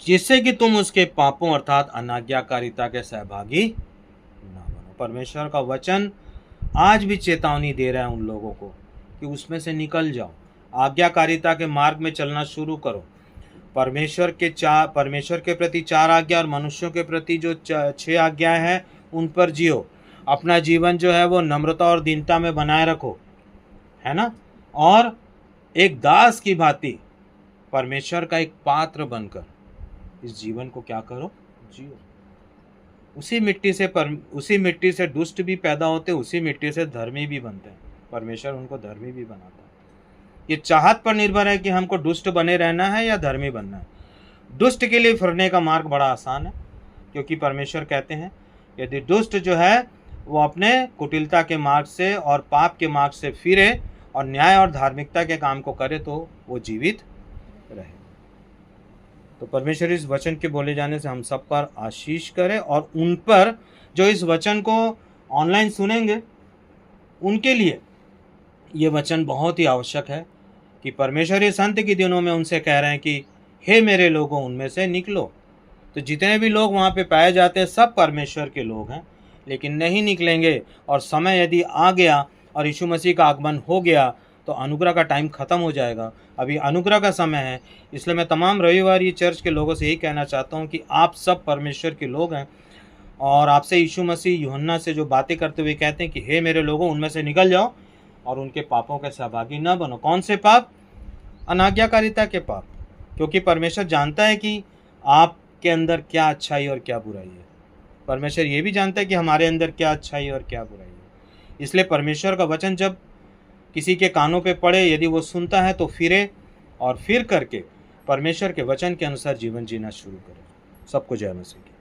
जिससे कि तुम उसके पापों अर्थात अनाज्ञाकारिता के सहभागी ना बनो। परमेश्वर का वचन आज भी चेतावनी दे रहा है उन लोगों को कि उसमें से निकल जाओ, आज्ञाकारिता के मार्ग में चलना शुरू करो। परमेश्वर के प्रति 4 आज्ञा और मनुष्यों के प्रति जो 6 आज्ञाएं हैं उन पर जियो। अपना जीवन जो है वो नम्रता और दीनता में बनाए रखो, है ना। और एक दास की भांति परमेश्वर का एक पात्र बनकर इस जीवन को क्या करो, जियो। उसी मिट्टी से दुष्ट भी पैदा होते, उसी मिट्टी से धर्मी भी बनते हैं। परमेश्वर उनको धर्मी भी बनाता है। ये चाहत पर निर्भर है कि हमको दुष्ट बने रहना है या धर्मी बनना है। दुष्ट के लिए फिरने का मार्ग बड़ा आसान है, क्योंकि परमेश्वर कहते हैं यदि दुष्ट जो है वो अपने कुटिलता के मार्ग से और पाप के मार्ग से फिरे और न्याय और धार्मिकता के काम को करे तो वो जीवित रहे। तो परमेश्वर इस वचन के बोले जाने से हम सब पर आशीष करे, और उन पर जो इस वचन को ऑनलाइन सुनेंगे उनके लिए ये वचन बहुत ही आवश्यक है कि परमेश्वर इस अंत के दिनों में उनसे कह रहे हैं कि हे मेरे लोगों, उनमें से निकलो। तो जितने भी लोग वहाँ पे पाए जाते हैं सब परमेश्वर के लोग हैं, लेकिन नहीं निकलेंगे। और समय यदि आ गया और यीशु मसीह का आगमन हो गया तो अनुग्रह का टाइम ख़त्म हो जाएगा। अभी अनुग्रह का समय है। इसलिए मैं तमाम रविवारी चर्च के लोगों से यही कहना चाहता हूँ कि आप सब परमेश्वर के लोग हैं, और आपसे यीशु मसीह यूहन्ना से जो बातें करते हुए कहते हैं कि हे मेरे लोगों, उनमें से निकल जाओ और उनके पापों के सहभागी न बनो। कौन से पाप? अनाज्ञाकारिता के पाप। क्योंकि परमेश्वर जानता है कि आपके अंदर क्या अच्छाई और क्या बुराई है। परमेश्वर ये भी जानता है कि हमारे अंदर क्या अच्छाई और क्या बुराई है। इसलिए परमेश्वर का वचन जब किसी के कानों पे पड़े, यदि वो सुनता है तो फिरे और फिर करके परमेश्वर के वचन के अनुसार जीवन जीना शुरू करे। सबको जय मसीह।